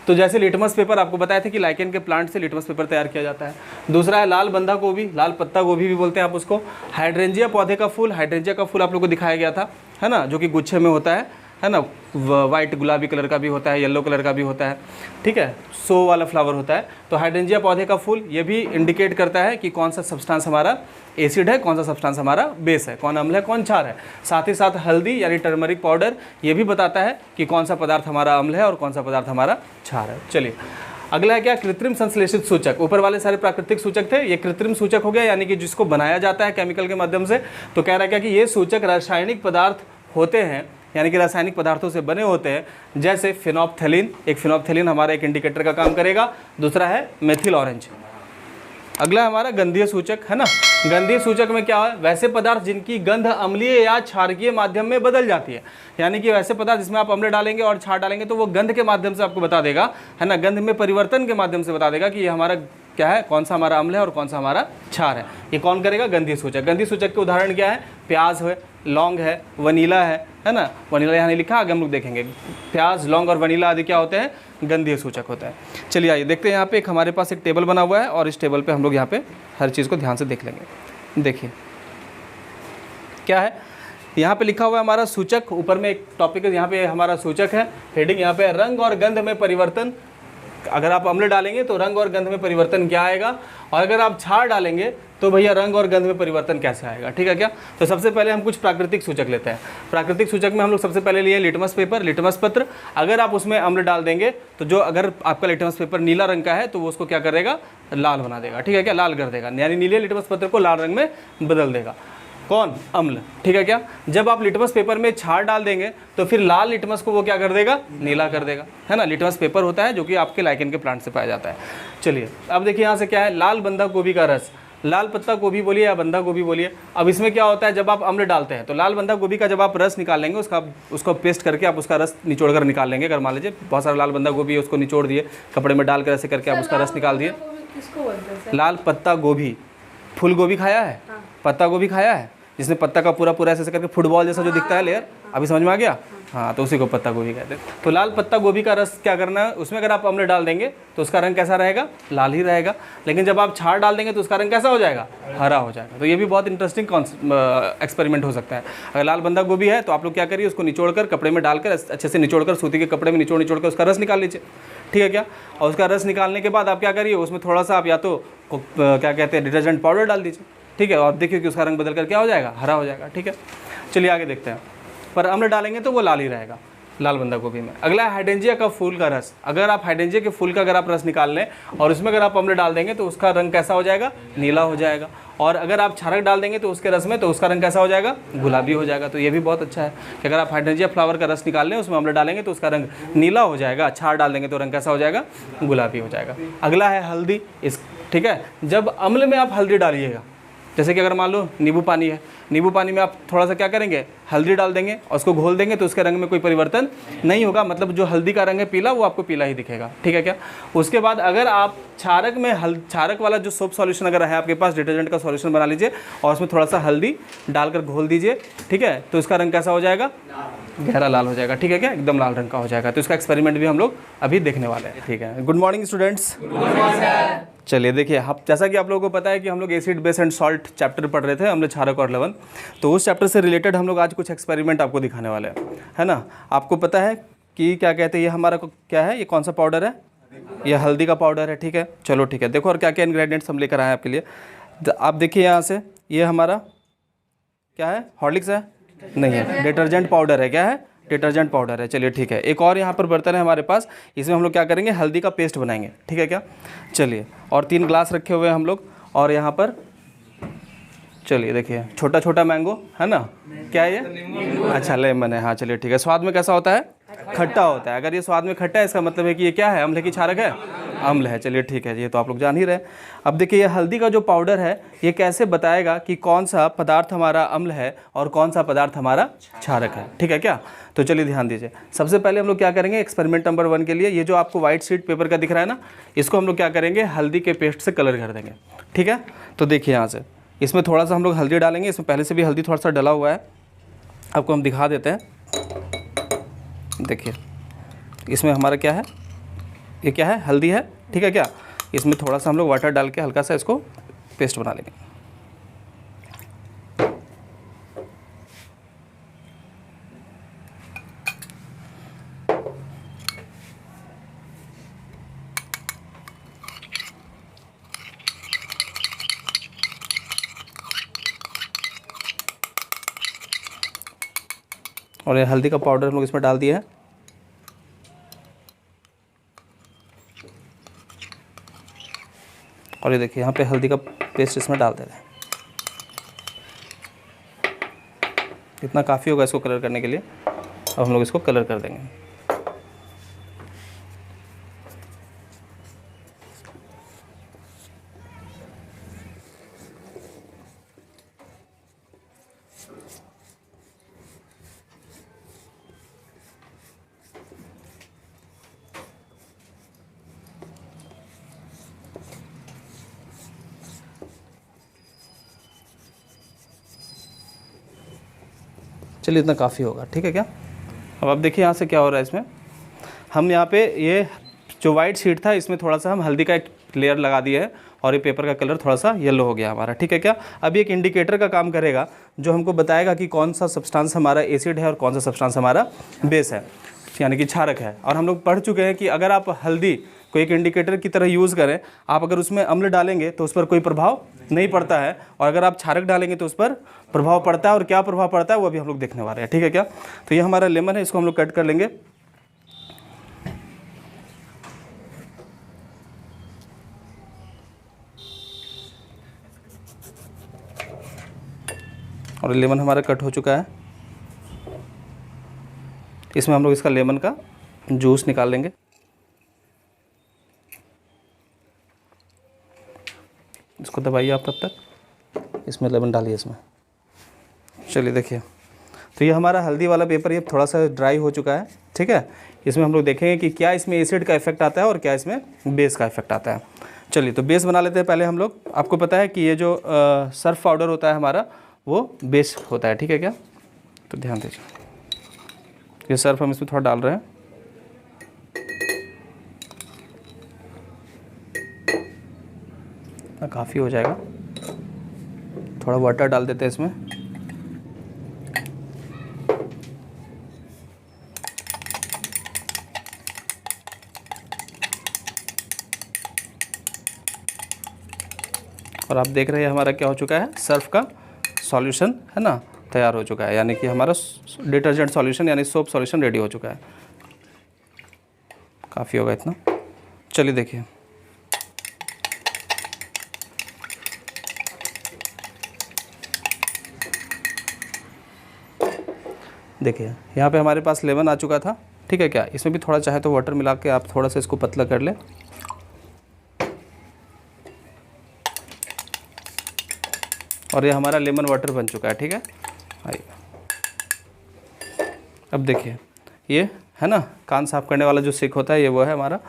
तो जैसे लिटमस पेपर आपको बताया था कि लाइकेन के प्लांट से लिटमस पेपर तैयार किया जाता है। दूसरा है लाल बंधा गोभी, लाल पत्ता गोभी भी बोलते हैं आप उसको। हाइड्रेंजिया पौधे का फूल, हाइड्रेंजिया का फूल आप लोग को दिखाया गया था, है ना, जो कि गुच्छे में होता है ना, वाइट गुलाबी कलर का भी होता है, येलो कलर का भी होता है। ठीक है, सो वाला फ्लावर होता है। तो हाइड्रेंजिया पौधे का फूल ये भी इंडिकेट करता है कि कौन सा सब्सटेंस हमारा एसिड है, कौन सा सब्सटेंस हमारा बेस है, कौन अम्ल है कौन क्षार है। साथ ही साथ हल्दी यानी टर्मरिक पाउडर ये भी बताता है कि कौन सा पदार्थ हमारा अम्ल है और कौन सा पदार्थ हमारा क्षार है। चलिए अगला है क्या, कृत्रिम संश्लेषित सूचक। ऊपर वाले सारे प्राकृतिक सूचक थे, ये कृत्रिम सूचक हो गया, यानी कि जिसको बनाया जाता है केमिकल के माध्यम से। तो कह रहा है क्या कि ये सूचक रासायनिक पदार्थ होते हैं, यानी कि रासायनिक पदार्थों से बने होते हैं। जैसे फिनोप्थेलिन, एक फिनोप्थेलिन हमारा एक इंडिकेटर का काम करेगा। दूसरा है मेथिल ऑरेंज। अगला हमारा गंधीय सूचक, है ना। गंधीय सूचक में क्या है, वैसे पदार्थ जिनकी गंध अम्लीय या क्षारकीय माध्यम में बदल जाती है, यानी कि वैसे पदार्थ जिसमें आप अम्ल डालेंगे और क्षार डालेंगे तो वो गंध के माध्यम से आपको बता देगा, है ना, गंध में परिवर्तन के माध्यम से बता देगा कि ये हमारा क्या है, कौन सा हमारा अम्ल है और कौन सा हमारा क्षार है। ये कौन करेगा, गंधीय सूचक। गंधीय सूचक के उदाहरण क्या है, प्याज है, लौंग है, वनीला है ना। वनीला यहाँ नहीं लिखा, आगे हम लोग देखेंगे। प्याज, लौंग और वनीला आदि क्या होते हैं, गंधीय सूचक होता है। चलिए आइए देखते हैं, यहाँ पे एक हमारे पास एक टेबल बना हुआ है और इस टेबल पे हम लोग यहाँ पे हर चीज़ को ध्यान से देख लेंगे। देखिए क्या है, यहाँ पे लिखा हुआ है हमारा सूचक। ऊपर में एक टॉपिक है, यहाँ पे हमारा सूचक है। हेडिंग यहाँ पे रंग और गंध में परिवर्तन। अगर आप अम्ल डालेंगे तो रंग और गंध में परिवर्तन क्या आएगा, और अगर आप क्षार डालेंगे तो भैया रंग और गंध में परिवर्तन कैसे आएगा। ठीक है क्या। तो सबसे पहले हम कुछ प्राकृतिक सूचक लेते हैं। प्राकृतिक सूचक में हम लोग सबसे पहले लिए लिटमस पेपर, लिटमस पत्र। अगर आप उसमें अम्ल डाल देंगे तो जो, अगर आपका लिटमस पेपर नीला रंग का है तो वो उसको क्या करेगा, लाल बना देगा। ठीक है क्या, लाल कर देगा, यानी नीले लिटमस पत्र को लाल रंग में बदल देगा। कौन, अम्ल। ठीक है क्या। जब आप लिटमस पेपर में क्षार डाल देंगे तो फिर लाल लिटमस को वो क्या कर देगा, नीला कर देगा, है ना। लिटमस पेपर होता है जो कि आपके लाइकेन के प्लांट से पाया जाता है। चलिए अब देखिए यहाँ से क्या है, लाल बंधा गोभी का रस, लाल पत्ता गोभी बोलिए या बंधा गोभी बोलिए। अब इसमें क्या होता है, जब आप अम्ल डालते हैं तो लाल बंधा गोभी का जब आप रस निकाल लेंगे, उसको पेस्ट करके आप उसका रस निचोड़ कर निकाल लेंगे। अगर मान लीजिए बहुत सारा लाल बंधा गोभी है, उसको निचोड़ दिए, कपड़े में डालकर ऐसे करके आप उसका रस निकाल दिए। लाल पत्ता गोभी, फूल गोभी खाया है, पत्ता गोभी खाया है, जिसमें पत्ता का पूरा पूरा ऐसे करके फुटबॉल जैसा जो दिखता है लेयर, अभी समझ में आ गया। हाँ, तो उसी को पत्ता गोभी कहते हैं। तो लाल पत्ता गोभी का रस क्या करना है, उसमें अगर आप अम्ल डाल देंगे तो उसका रंग कैसा रहेगा, लाल ही रहेगा। लेकिन जब आप क्षार डाल देंगे तो उसका रंग कैसा हो जाएगा, हरा हो जाएगा। तो ये भी बहुत इंटरेस्टिंग एक्सपेरिमेंट हो सकता है। अगर लाल बंधा गोभी है तो आप लोग क्या करिए, उसको निचोड़कर कपड़े में डालकर अच्छे से निचोड़कर, सूती के कपड़े में निचोड़ कर उसका रस निकाल लीजिए। ठीक है क्या। और उसका रस निकालने के बाद आप क्या करिए, उसमें थोड़ा सा आप या तो क्या कहते हैं डिटर्जेंट पाउडर डाल दीजिए। ठीक है, और देखिए कि उसका रंग बदल कर क्या हो जाएगा, हरा हो जाएगा। ठीक है, चलिए आगे देखते हैं। पर अम्ल डालेंगे तो वो लाल ही रहेगा लाल बंधा गोभी में। अगला है हाइड्रेंजिया का फूल का रस। अगर आप हाइड्रेंजिया के फूल का अगर आप रस निकाल लें और उसमें अगर आप अम्ल डाल देंगे तो उसका रंग कैसा हो जाएगा, नीला हो जाएगा। और अगर आप क्षारक डाल देंगे तो उसके रस में, तो उसका रंग कैसा हो जाएगा, गुलाबी हो जाएगा। तो ये भी बहुत अच्छा है कि अगर आप हाइड्रेंजिया फ्लावर का रस निकाल लें, उसमें अम्ल डालेंगे तो उसका रंग नीला हो जाएगा, क्षार डाल देंगे तो रंग कैसा हो जाएगा, गुलाबी हो जाएगा। अगला है हल्दी। ठीक है, जब अम्ल में आप हल्दी डालिएगा, जैसे कि अगर मान लो नींबू पानी है, नींबू पानी में आप थोड़ा सा क्या करेंगे, हल्दी डाल देंगे और उसको घोल देंगे, तो उसके रंग में कोई परिवर्तन नहीं होगा। मतलब जो हल्दी का रंग है पीला, वो आपको पीला ही दिखेगा। ठीक है क्या। उसके बाद अगर आप क्षारक में क्षारक वाला जो सोप सॉल्यूशन अगर है आपके पास, डिटर्जेंट का सॉल्यूशन बना लीजिए और उसमें थोड़ा सा हल्दी डालकर घोल दीजिए। ठीक है, तो इसका रंग कैसा हो जाएगा, गहरा लाल हो जाएगा। ठीक है क्या, एकदम लाल रंग का हो जाएगा। तो इसका एक्सपेरिमेंट भी हम लोग अभी देखने वाले हैं। ठीक है, गुड मॉर्निंग स्टूडेंट्स। चलिए देखिए, आप जैसा कि आप लोगों को पता है कि हम लोग acid base and salt chapter पढ़ रहे थे, अम्ल क्षारक और लवण। तो उस चैप्टर से रिलेटेड हम लोग आज कुछ एक्सपेरिमेंट आपको दिखाने वाले हैं, है ना। आपको पता है कि क्या कहते हैं, ये हमारा क्या है, ये कौन सा पाउडर है, ये हल्दी का पाउडर है। ठीक है, चलो ठीक है। देखो और क्या क्या इंग्रेडिएंट्स हम लेकर आए हैं आपके लिए। आप देखिए यहाँ से, ये हमारा क्या है, हॉर्लिक्स है, नहीं है, डिटर्जेंट पाउडर है। क्या है, डिटर्जेंट पाउडर है। चलिए ठीक है। एक और यहाँ पर बर्तन है हमारे पास, इसमें हम लोग क्या करेंगे, हल्दी का पेस्ट बनाएंगे। ठीक है क्या। चलिए, और 3 ग्लास रखे हुए हैं हम लोग, और यहाँ पर चलिए देखिए, छोटा छोटा मैंगो है ना, क्या है ये, अच्छा लेमन है। हाँ चलिए ठीक है। स्वाद में कैसा होता है, खट्टा होता है। अगर ये स्वाद में खट्टा है, इसका मतलब है कि ये क्या है, अम्ल की क्षारक है, अम्ल है। चलिए ठीक है, ये तो आप लोग जान ही रहे। अब देखिए, ये हल्दी का जो पाउडर है, ये कैसे बताएगा कि कौन सा पदार्थ हमारा अम्ल है और कौन सा पदार्थ हमारा क्षारक है। ठीक है क्या। तो चलिए ध्यान दीजिए। सबसे पहले हम लोग क्या करेंगे, एक्सपेरिमेंट नंबर 1 के लिए, ये जो आपको व्हाइट शीट पेपर का दिख रहा है ना, इसको हम लोग क्या करेंगे, हल्दी के पेस्ट से कलर कर देंगे। ठीक है, तो देखिए यहाँ से, इसमें थोड़ा सा हम लोग हल्दी डालेंगे। इसमें पहले से भी हल्दी थोड़ा सा डला हुआ है, आपको हम दिखा देते हैं। देखिए, इसमें हमारा क्या है, ये क्या है, हल्दी है। ठीक है क्या। इसमें थोड़ा सा हम लोग वाटर डाल के हल्का सा इसको पेस्ट बना लेंगे। और ये हल्दी का पाउडर हम लोग इसमें डाल दिया है। और ये देखिए, यहाँ पे हल्दी का पेस्ट इसमें डाल दे रहे हैं। इतना काफ़ी होगा इसको कलर करने के लिए। अब हम लोग इसको कलर कर देंगे। चलिए, इतना काफ़ी होगा। ठीक है क्या। अब आप देखिए यहाँ से क्या हो रहा है, इसमें हम यहाँ पे ये जो वाइट शीट था, इसमें थोड़ा सा हम हल्दी का एक लेयर लगा दिया है और ये पेपर का कलर थोड़ा सा येलो हो गया हमारा। ठीक है क्या। अभी एक इंडिकेटर का काम करेगा, जो हमको बताएगा कि कौन सा सब्सटेंस हमारा एसिड है और कौन सा सब्सटेंस हमारा बेस है, यानी कि क्षारक है। और हम लोग पढ़ चुके हैं कि अगर आप हल्दी को एक इंडिकेटर की तरह यूज़ करें, आप अगर उसमें अम्ल डालेंगे तो उस पर कोई प्रभाव नहीं पड़ता है, और अगर आप क्षारक डालेंगे तो उस पर प्रभाव पड़ता है। और क्या प्रभाव पड़ता है वो अभी हम लोग देखने वाले हैं। ठीक है क्या। तो ये हमारा लेमन है, इसको हम लोग कट कर लेंगे। और लेमन हमारा कट हो चुका है। इसमें हम लोग इसका लेमन का जूस निकाल लेंगे। इसको दबाइए आप तब तक, इसमें लेमन डालिए इसमें। चलिए देखिए, तो ये हमारा हल्दी वाला पेपर ये थोड़ा सा ड्राई हो चुका है। ठीक है, इसमें हम लोग देखेंगे कि क्या इसमें एसिड का इफेक्ट आता है और क्या इसमें बेस का इफेक्ट आता है। चलिए, तो बेस बना लेते हैं पहले हम लोग। आपको पता है कि ये जो सर्फ पाउडर होता है हमारा, वो बेस होता है। ठीक है क्या। तो ध्यान दीजिए, ये सर्फ हम इसमें थोड़ा डाल रहे हैं। काफ़ी हो जाएगा, थोड़ा वाटर डाल देते हैं इसमें। और आप देख रहे हैं हमारा क्या हो चुका है, सर्फ का सॉल्यूशन है ना, तैयार हो चुका है। यानी कि हमारा डिटर्जेंट सॉल्यूशन यानी सोप सॉल्यूशन रेडी हो चुका है। काफ़ी होगा इतना। चलिए देखिए, देखिए यहाँ पे हमारे पास लेमन आ चुका था, ठीक है क्या। इसमें भी थोड़ा चाहे तो वाटर मिला के आप थोड़ा सा इसको पतला कर लें। और ये हमारा लेमन वाटर बन चुका है, ठीक है। आइए अब देखिए ये है ना कान साफ़ करने वाला जो सिक होता है, ये वो है हमारा।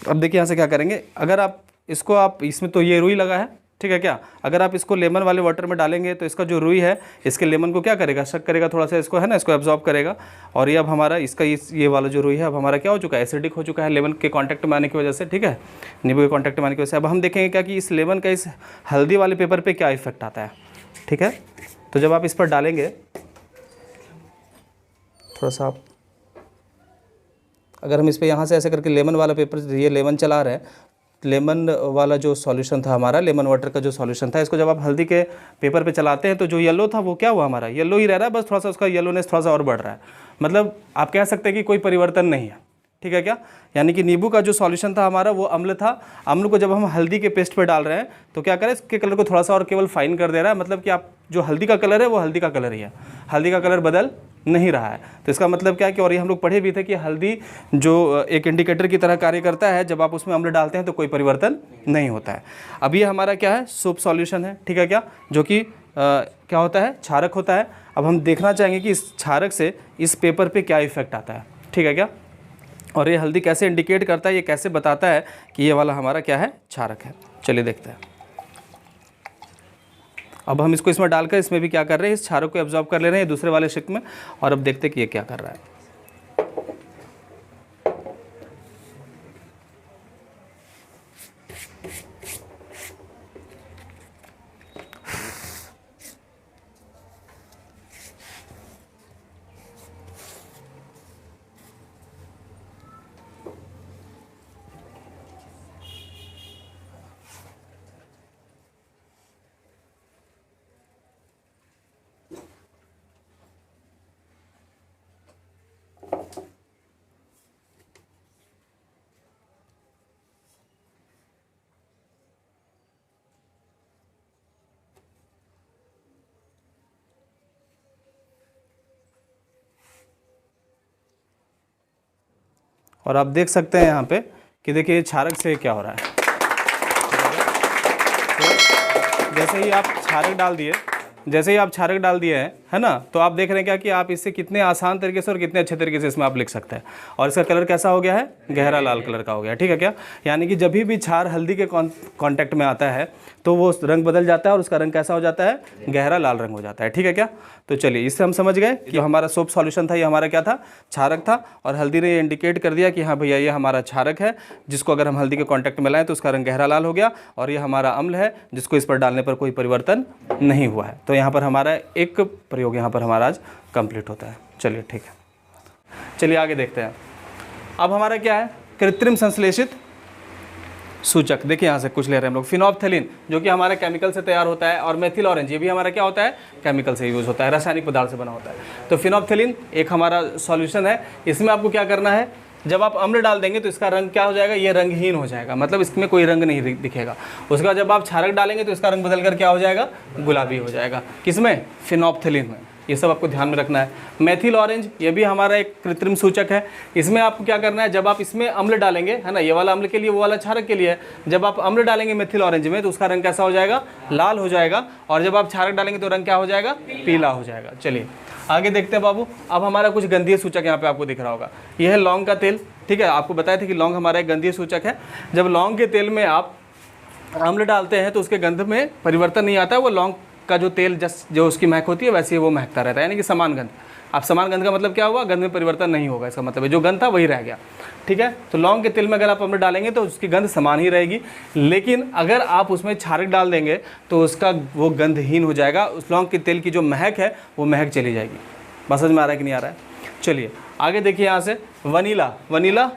अब देखिए यहाँ से क्या करेंगे, अगर आप इसको आप इसमें तो ये रुई लगा है, ठीक है क्या। अगर आप इसको लेमन वाले वाटर में डालेंगे तो इसका जो रुई है इसके लेमन को क्या करेगा, शक करेगा थोड़ा सा, इसको है ना, इसको एब्जॉर्ब करेगा। और ये अब हमारा इसका ये वाला जो रुई है अब हमारा क्या हो चुका है, एसिडिक हो चुका है लेमन के कांटेक्ट में आने की वजह से, ठीक है, नींबू के कांटेक्ट में आने की वजह से। अब हम देखेंगे क्या कि इस लेमन का इस हल्दी वाले पेपर पर क्या इफेक्ट आता है, ठीक है। तो जब आप इस पर डालेंगे थोड़ा सा, आप अगर हम इस पर यहाँ से ऐसे करके लेमन वाला पेपर, ये लेमन चला रहे हैं, लेमन वाला जो सॉल्यूशन था हमारा, लेमन वाटर का जो सॉल्यूशन था, इसको जब आप हल्दी के पेपर पे चलाते हैं तो जो येलो था वो क्या हुआ, हमारा येलो ही रह रहा है, बस थोड़ा सा उसका येलोनेस थोड़ा सा और बढ़ रहा है। मतलब आप कह सकते हैं कि कोई परिवर्तन नहीं है, ठीक है क्या। यानी कि नींबू का जो सॉल्यूशन था हमारा वो अम्ल था, अम्ल को जब हम हल्दी के पेस्ट पे डाल रहे हैं तो क्या करें, इसके कलर को थोड़ा सा और केवल फाइन कर दे रहा है। मतलब कि आप जो हल्दी का कलर है वो हल्दी का कलर ही है, हल्दी का कलर बदल नहीं रहा है। तो इसका मतलब क्या है कि, और ये हम लोग पढ़े भी थे कि हल्दी जो एक इंडिकेटर की तरह कार्य करता है, जब आप उसमें अम्ल डालते हैं तो कोई परिवर्तन नहीं होता है। अब ये हमारा क्या है, सोप सॉल्यूशन है, ठीक है क्या, जो कि क्या होता है, क्षारक होता है। अब हम देखना चाहेंगे कि इस क्षारक से इस पेपर पे क्या इफेक्ट आता है, ठीक है क्या। और ये हल्दी कैसे इंडिकेट करता है, ये कैसे बताता है कि ये वाला हमारा क्या है, क्षारक है। चलिए देखते हैं। अब हम इसको इसमें डालकर इसमें भी क्या कर रहे हैं, इस क्षारक को एब्जॉर्ब कर ले रहे हैं दूसरे वाले शिक में। और अब देखते हैं कि ये क्या कर रहा है। और आप देख सकते हैं यहाँ पे कि देखिए क्षारक से क्या हो रहा है। तो जैसे ही आप क्षारक डाल दिए है ना, तो आप देख रहे हैं क्या कि आप इससे कितने आसान तरीके से और कितने अच्छे तरीके से इसमें आप लिख सकते हैं। और इसका कलर कैसा हो गया है, गहरा लाल कलर का हो गया, ठीक है क्या। यानी कि जब भी क्षार हल्दी के कांटेक्ट में आता है तो वो रंग बदल जाता है और उसका रंग कैसा हो जाता है, गहरा लाल रंग हो जाता है, ठीक है क्या। तो चलिए इससे हम समझ गए कि हमारा सोप सॉल्यूशन था, ये हमारा क्या था, क्षारक था। और हल्दी ने ये इंडिकेट कर दिया कि हाँ भैया ये हमारा क्षारक है, जिसको अगर हम हल्दी के कांटेक्ट में लाएं तो उसका रंग गहरा लाल हो गया। और ये हमारा अम्ल है, जिसको इस पर डालने पर कोई परिवर्तन नहीं हुआ है। तो यहाँ पर हमारा एक प्रयोग यहाँ पर हमारा आज कंप्लीट होता है। चलिए ठीक है, चलिए आगे देखते हैं। अब हमारा क्या है, कृत्रिम संश्लेषित सूचक। देखिए यहाँ से कुछ ले रहे हैं हम लोग। फिनोप्थेलिन जो कि हमारे केमिकल से तैयार होता है, और मेथिल ऑरेंज ये भी हमारा क्या होता है, केमिकल से यूज़ होता है, रासायनिक पदार्थ से बना होता है। तो फिनोप्थेलिन एक हमारा सॉल्यूशन है। इसमें आपको क्या करना है, जब आप अम्ल डाल देंगे तो इसका रंग क्या हो जाएगा, ये रंगहीन हो जाएगा, मतलब इसमें कोई रंग नहीं दिखेगा। उसके बाद जब आप क्षारक डालेंगे तो इसका रंग बदल कर क्या हो जाएगा, गुलाबी हो जाएगा। किसमें, फिनोप्थेलिन में। ये सब आपको ध्यान में रखना है। मेथिल ऑरेंज ये भी हमारा एक कृत्रिम सूचक है। इसमें आपको क्या करना है, जब आप इसमें अम्ल डालेंगे, है ना, ये वाला अम्ल के लिए, वो वाला क्षारक के लिए है। जब आप अम्ल डालेंगे मेथिल ऑरेंज में तो उसका रंग कैसा हो जाएगा, लाल हो जाएगा। और जब आप क्षारक डालेंगे तो रंग क्या हो जाएगा, पीला हो जाएगा। चलिए आगे देखते हैं बाबू। अब हमारा कुछ गंधीय सूचक यहाँ पे आपको दिख रहा होगा। यह है लौंग का तेल, ठीक है। आपको बताया था कि लौंग हमारा एक गंधीय सूचक है। जब लौंग के तेल में आप अम्ल डालते हैं तो उसके गंध में परिवर्तन नहीं आता है। वो लौंग का जो तेल जो उसकी महक होती है वैसे ही वो महकता रहता है, यानी कि समान गंध। अब समान गंध का मतलब क्या हुआ, गंध में परिवर्तन नहीं होगा, इसका मतलब है जो गंध था वही रह गया, ठीक है। तो लौंग के तेल में अगर आप अम्ल डालेंगे तो उसकी गंध समान ही रहेगी। लेकिन अगर आप उसमें क्षारक डाल देंगे तो उसका वो गंधहीन हो जाएगा। उस लौंग के तेल की जो महक है वो महक चली जाएगी। बस समझ में आ रहा है कि नहीं आ रहा है। चलिए आगे देखिए यहाँ से, वनीला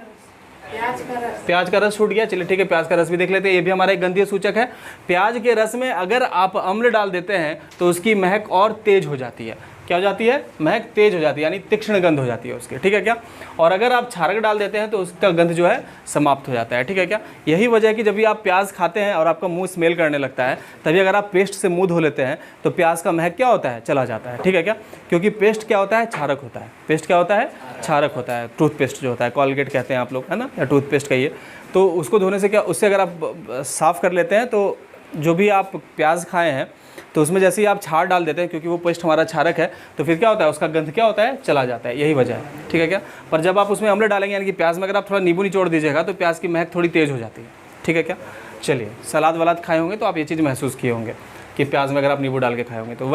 प्याज का रस छूट गया। चलिए ठीक है, प्याज का रस भी देख लेते हैं। ये भी हमारा एक गंधीय सूचक है। प्याज के रस में अगर आप अम्ल डाल देते हैं तो उसकी महक और तेज हो जाती है। क्या हो जाती है, महक तेज हो जाती है, यानी तीक्ष्ण गंध हो जाती है उसकी, ठीक है क्या। और अगर आप क्षारक डाल देते हैं तो उसका गंध जो है समाप्त हो जाता है, ठीक है क्या। यही वजह है कि जब भी आप प्याज खाते हैं और आपका मुंह स्मेल करने लगता है, तभी अगर आप पेस्ट से मुंह धो लेते हैं तो प्याज का महक क्या होता है, चला जाता है, ठीक है क्या। क्योंकि पेस्ट क्या होता है, क्षारक होता है। पेस्ट क्या होता है, क्षारक होता है। टूथपेस्ट जो होता है, कॉलगेट कहते हैं आप लोग, है ना, या टूथपेस्ट कहिए, तो उसको धोने से क्या, उससे अगर आप साफ़ कर लेते हैं तो जो भी आप प्याज खाए हैं तो उसमें जैसे ही आप क्षार डाल देते हैं, क्योंकि वो पेस्ट हमारा क्षारक है, तो फिर क्या होता है, उसका गंध क्या होता है, चला जाता है। यही वजह है, ठीक है क्या। पर जब आप उसमें अम्ल डालेंगे, यानी कि प्याज में अगर आप थोड़ा नींबू निचोड़ दीजिएगा तो प्याज की महक थोड़ी तेज़ हो जाती है, ठीक है क्या। चलिए, सलाद वलाद खाए होंगे तो आप ये चीज़ महसूस किए होंगे कि प्याज में अगर आप नींबू डाल के खाए होंगे। तो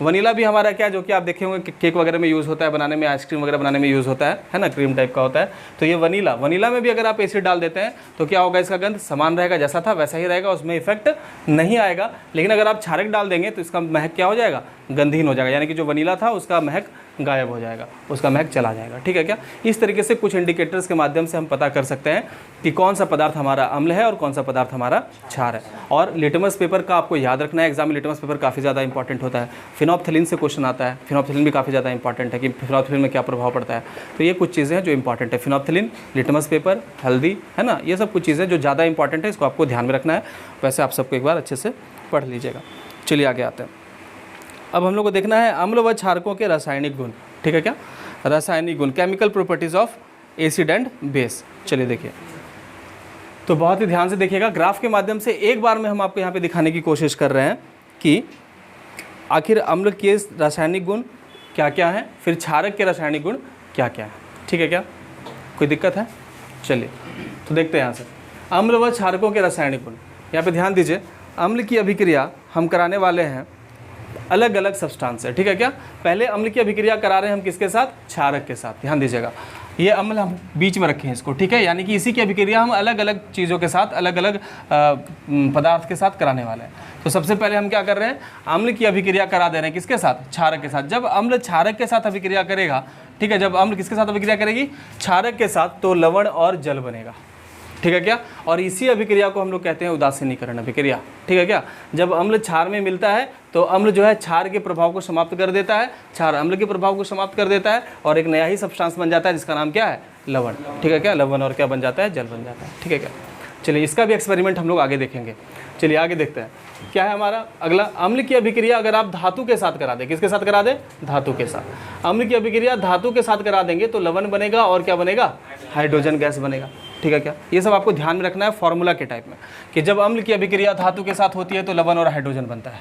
वनीला भी हमारा क्या, जो कि आप देखे होंगे केक वगैरह में यूज़ होता है बनाने में, आइसक्रीम वगैरह बनाने में यूज़ होता है ना, क्रीम टाइप का होता है। तो ये वनीला में भी अगर आप एसिड डाल देते हैं तो क्या होगा, इसका गंध समान रहेगा, जैसा था वैसा ही रहेगा, उसमें इफेक्ट नहीं आएगा। लेकिन अगर आप क्षारक डाल देंगे तो इसका महक क्या हो जाएगा, गंधहीन हो जाएगा, यानी कि जो वनीला था उसका महक गायब हो जाएगा, उसका महक चला जाएगा, ठीक है क्या। इस तरीके से कुछ इंडिकेटर्स के माध्यम से हम पता कर सकते हैं कि कौन सा पदार्थ हमारा अम्ल है और कौन सा पदार्थ हमारा क्षार है। और लिटमस पेपर का आपको याद रखना है, एग्जाम में लिटमस पेपर काफ़ी ज़्यादा इंपॉर्टेंट होता है। फिनोप्थिलीन से क्वेश्चन आता है, फिनोप्थिलीन भी काफ़ी ज़्यादा इंपॉर्टेंट है कि फिनोप्थिलीन में क्या प्रभाव पड़ता है। तो ये कुछ चीज़ें हैं जो इंपॉर्टेंट है, फिनोप्थिलीन, लिटमस पेपर, हल्दी, है ना, ये सब कुछ चीज़ें जो ज़्यादा इंपॉर्टेंट है, इसको आपको ध्यान में रखना है। वैसे आप सबको एक बार अच्छे से पढ़ लीजिएगा। चलिए आगे आते हैं। अब हम लोग को देखना है अम्ल व क्षारकों के रासायनिक गुण, ठीक है क्या, रासायनिक गुण, chemical properties of acid and base. चलिए देखिए, तो बहुत ही ध्यान से देखिएगा, ग्राफ के माध्यम से एक बार में हम आपको यहाँ पे दिखाने की कोशिश कर रहे हैं कि आखिर अम्ल के रासायनिक गुण क्या क्या हैं, फिर क्षारक के रासायनिक गुण क्या क्या है, ठीक है क्या। कोई दिक्कत है? चलिए तो देखते हैं यहाँ से अम्ल व क्षारकों के रासायनिक गुण। यहाँ पे ध्यान दीजिए, अम्ल की अभिक्रिया हम कराने वाले हैं अलग अलग सब्सटेंस से, ठीक है क्या। पहले अम्ल की अभिक्रिया करा रहे हैं हम किसके साथ, क्षारक के साथ। ध्यान दीजिएगा, ये अम्ल हम बीच में रखे हैं इसको, ठीक है, यानी कि इसी की अभिक्रिया हम अलग अलग चीज़ों के साथ, अलग अलग पदार्थ के साथ कराने वाले हैं। तो सबसे पहले हम क्या कर रहे हैं, अम्ल की अभिक्रिया करा दे रहे हैं किसके साथ, क्षारक के साथ। जब अम्ल क्षारक के साथ अभिक्रिया करेगा, ठीक है, जब अम्ल किसके साथ अभिक्रिया करेगी, क्षारक के साथ, तो लवण और जल बनेगा, ठीक है क्या। और इसी अभिक्रिया को हम लोग कहते हैं उदासीनीकरण अभिक्रिया, ठीक है क्या। जब अम्ल क्षार में मिलता है तो अम्ल जो है क्षार के प्रभाव को समाप्त कर देता है, क्षार अम्ल के प्रभाव को समाप्त कर देता है और एक नया ही सब्सटेंस बन जाता है जिसका नाम क्या है, लवण, ठीक है क्या। लवण और क्या बन जाता है, जल बन जाता है, ठीक है क्या। चलिए इसका भी एक्सपेरिमेंट हम लोग आगे देखेंगे। चलिए आगे देखते हैं क्या है हमारा अगला। अम्ल की अभिक्रिया अगर आप धातु के साथ करा दें, किसके साथ करा दें, धातु के साथ। अम्ल की अभिक्रिया धातु के साथ करा देंगे तो लवण बनेगा और क्या बनेगा, हाइड्रोजन गैस बनेगा, ठीक है क्या। ये सब आपको ध्यान में रखना है फॉर्मूला के टाइप में, कि जब अम्ल की अभिक्रिया धातु के साथ होती है तो लवण और हाइड्रोजन बनता है,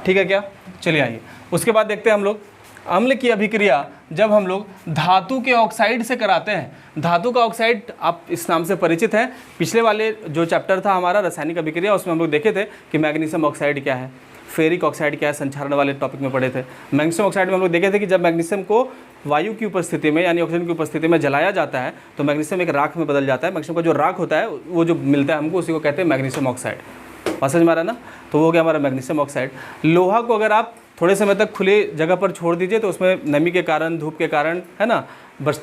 ठीक है क्या। चलिए आइए उसके बाद देखते हैं हम लोग अम्ल की अभिक्रिया जब हम लोग धातु के ऑक्साइड से कराते हैं। धातु का ऑक्साइड आप इस नाम से परिचित हैं, पिछले वाले जो चैप्टर था हमारा रासायनिक अभिक्रिया, उसमें हम लोग देखे थे कि मैग्नीशियम ऑक्साइड क्या है, फेरिक ऑक्साइड क्या है, संक्षारण वाले टॉपिक में पढ़े थे। मैग्नीशियम ऑक्साइड में हम लोग देखे थे कि जब मैग्नीशियम को वायु की उपस्थिति में यानी ऑक्सीजन की उपस्थिति में जलाया जाता है तो मैग्नीशियम एक राख में बदल जाता है। मैग्नीशियम का जो राख होता है वो जो मिलता है हमको, उसी को कहते हैं मैग्नीशियम ऑक्साइड। समझ में आ रहा है ना, तो वो हो गया हमारा मैग्नीशियम ऑक्साइड। लोहा को अगर आप थोड़े समय तक खुले जगह पर छोड़ दीजिए तो उसमें नमी के कारण, धूप के कारण, है ना,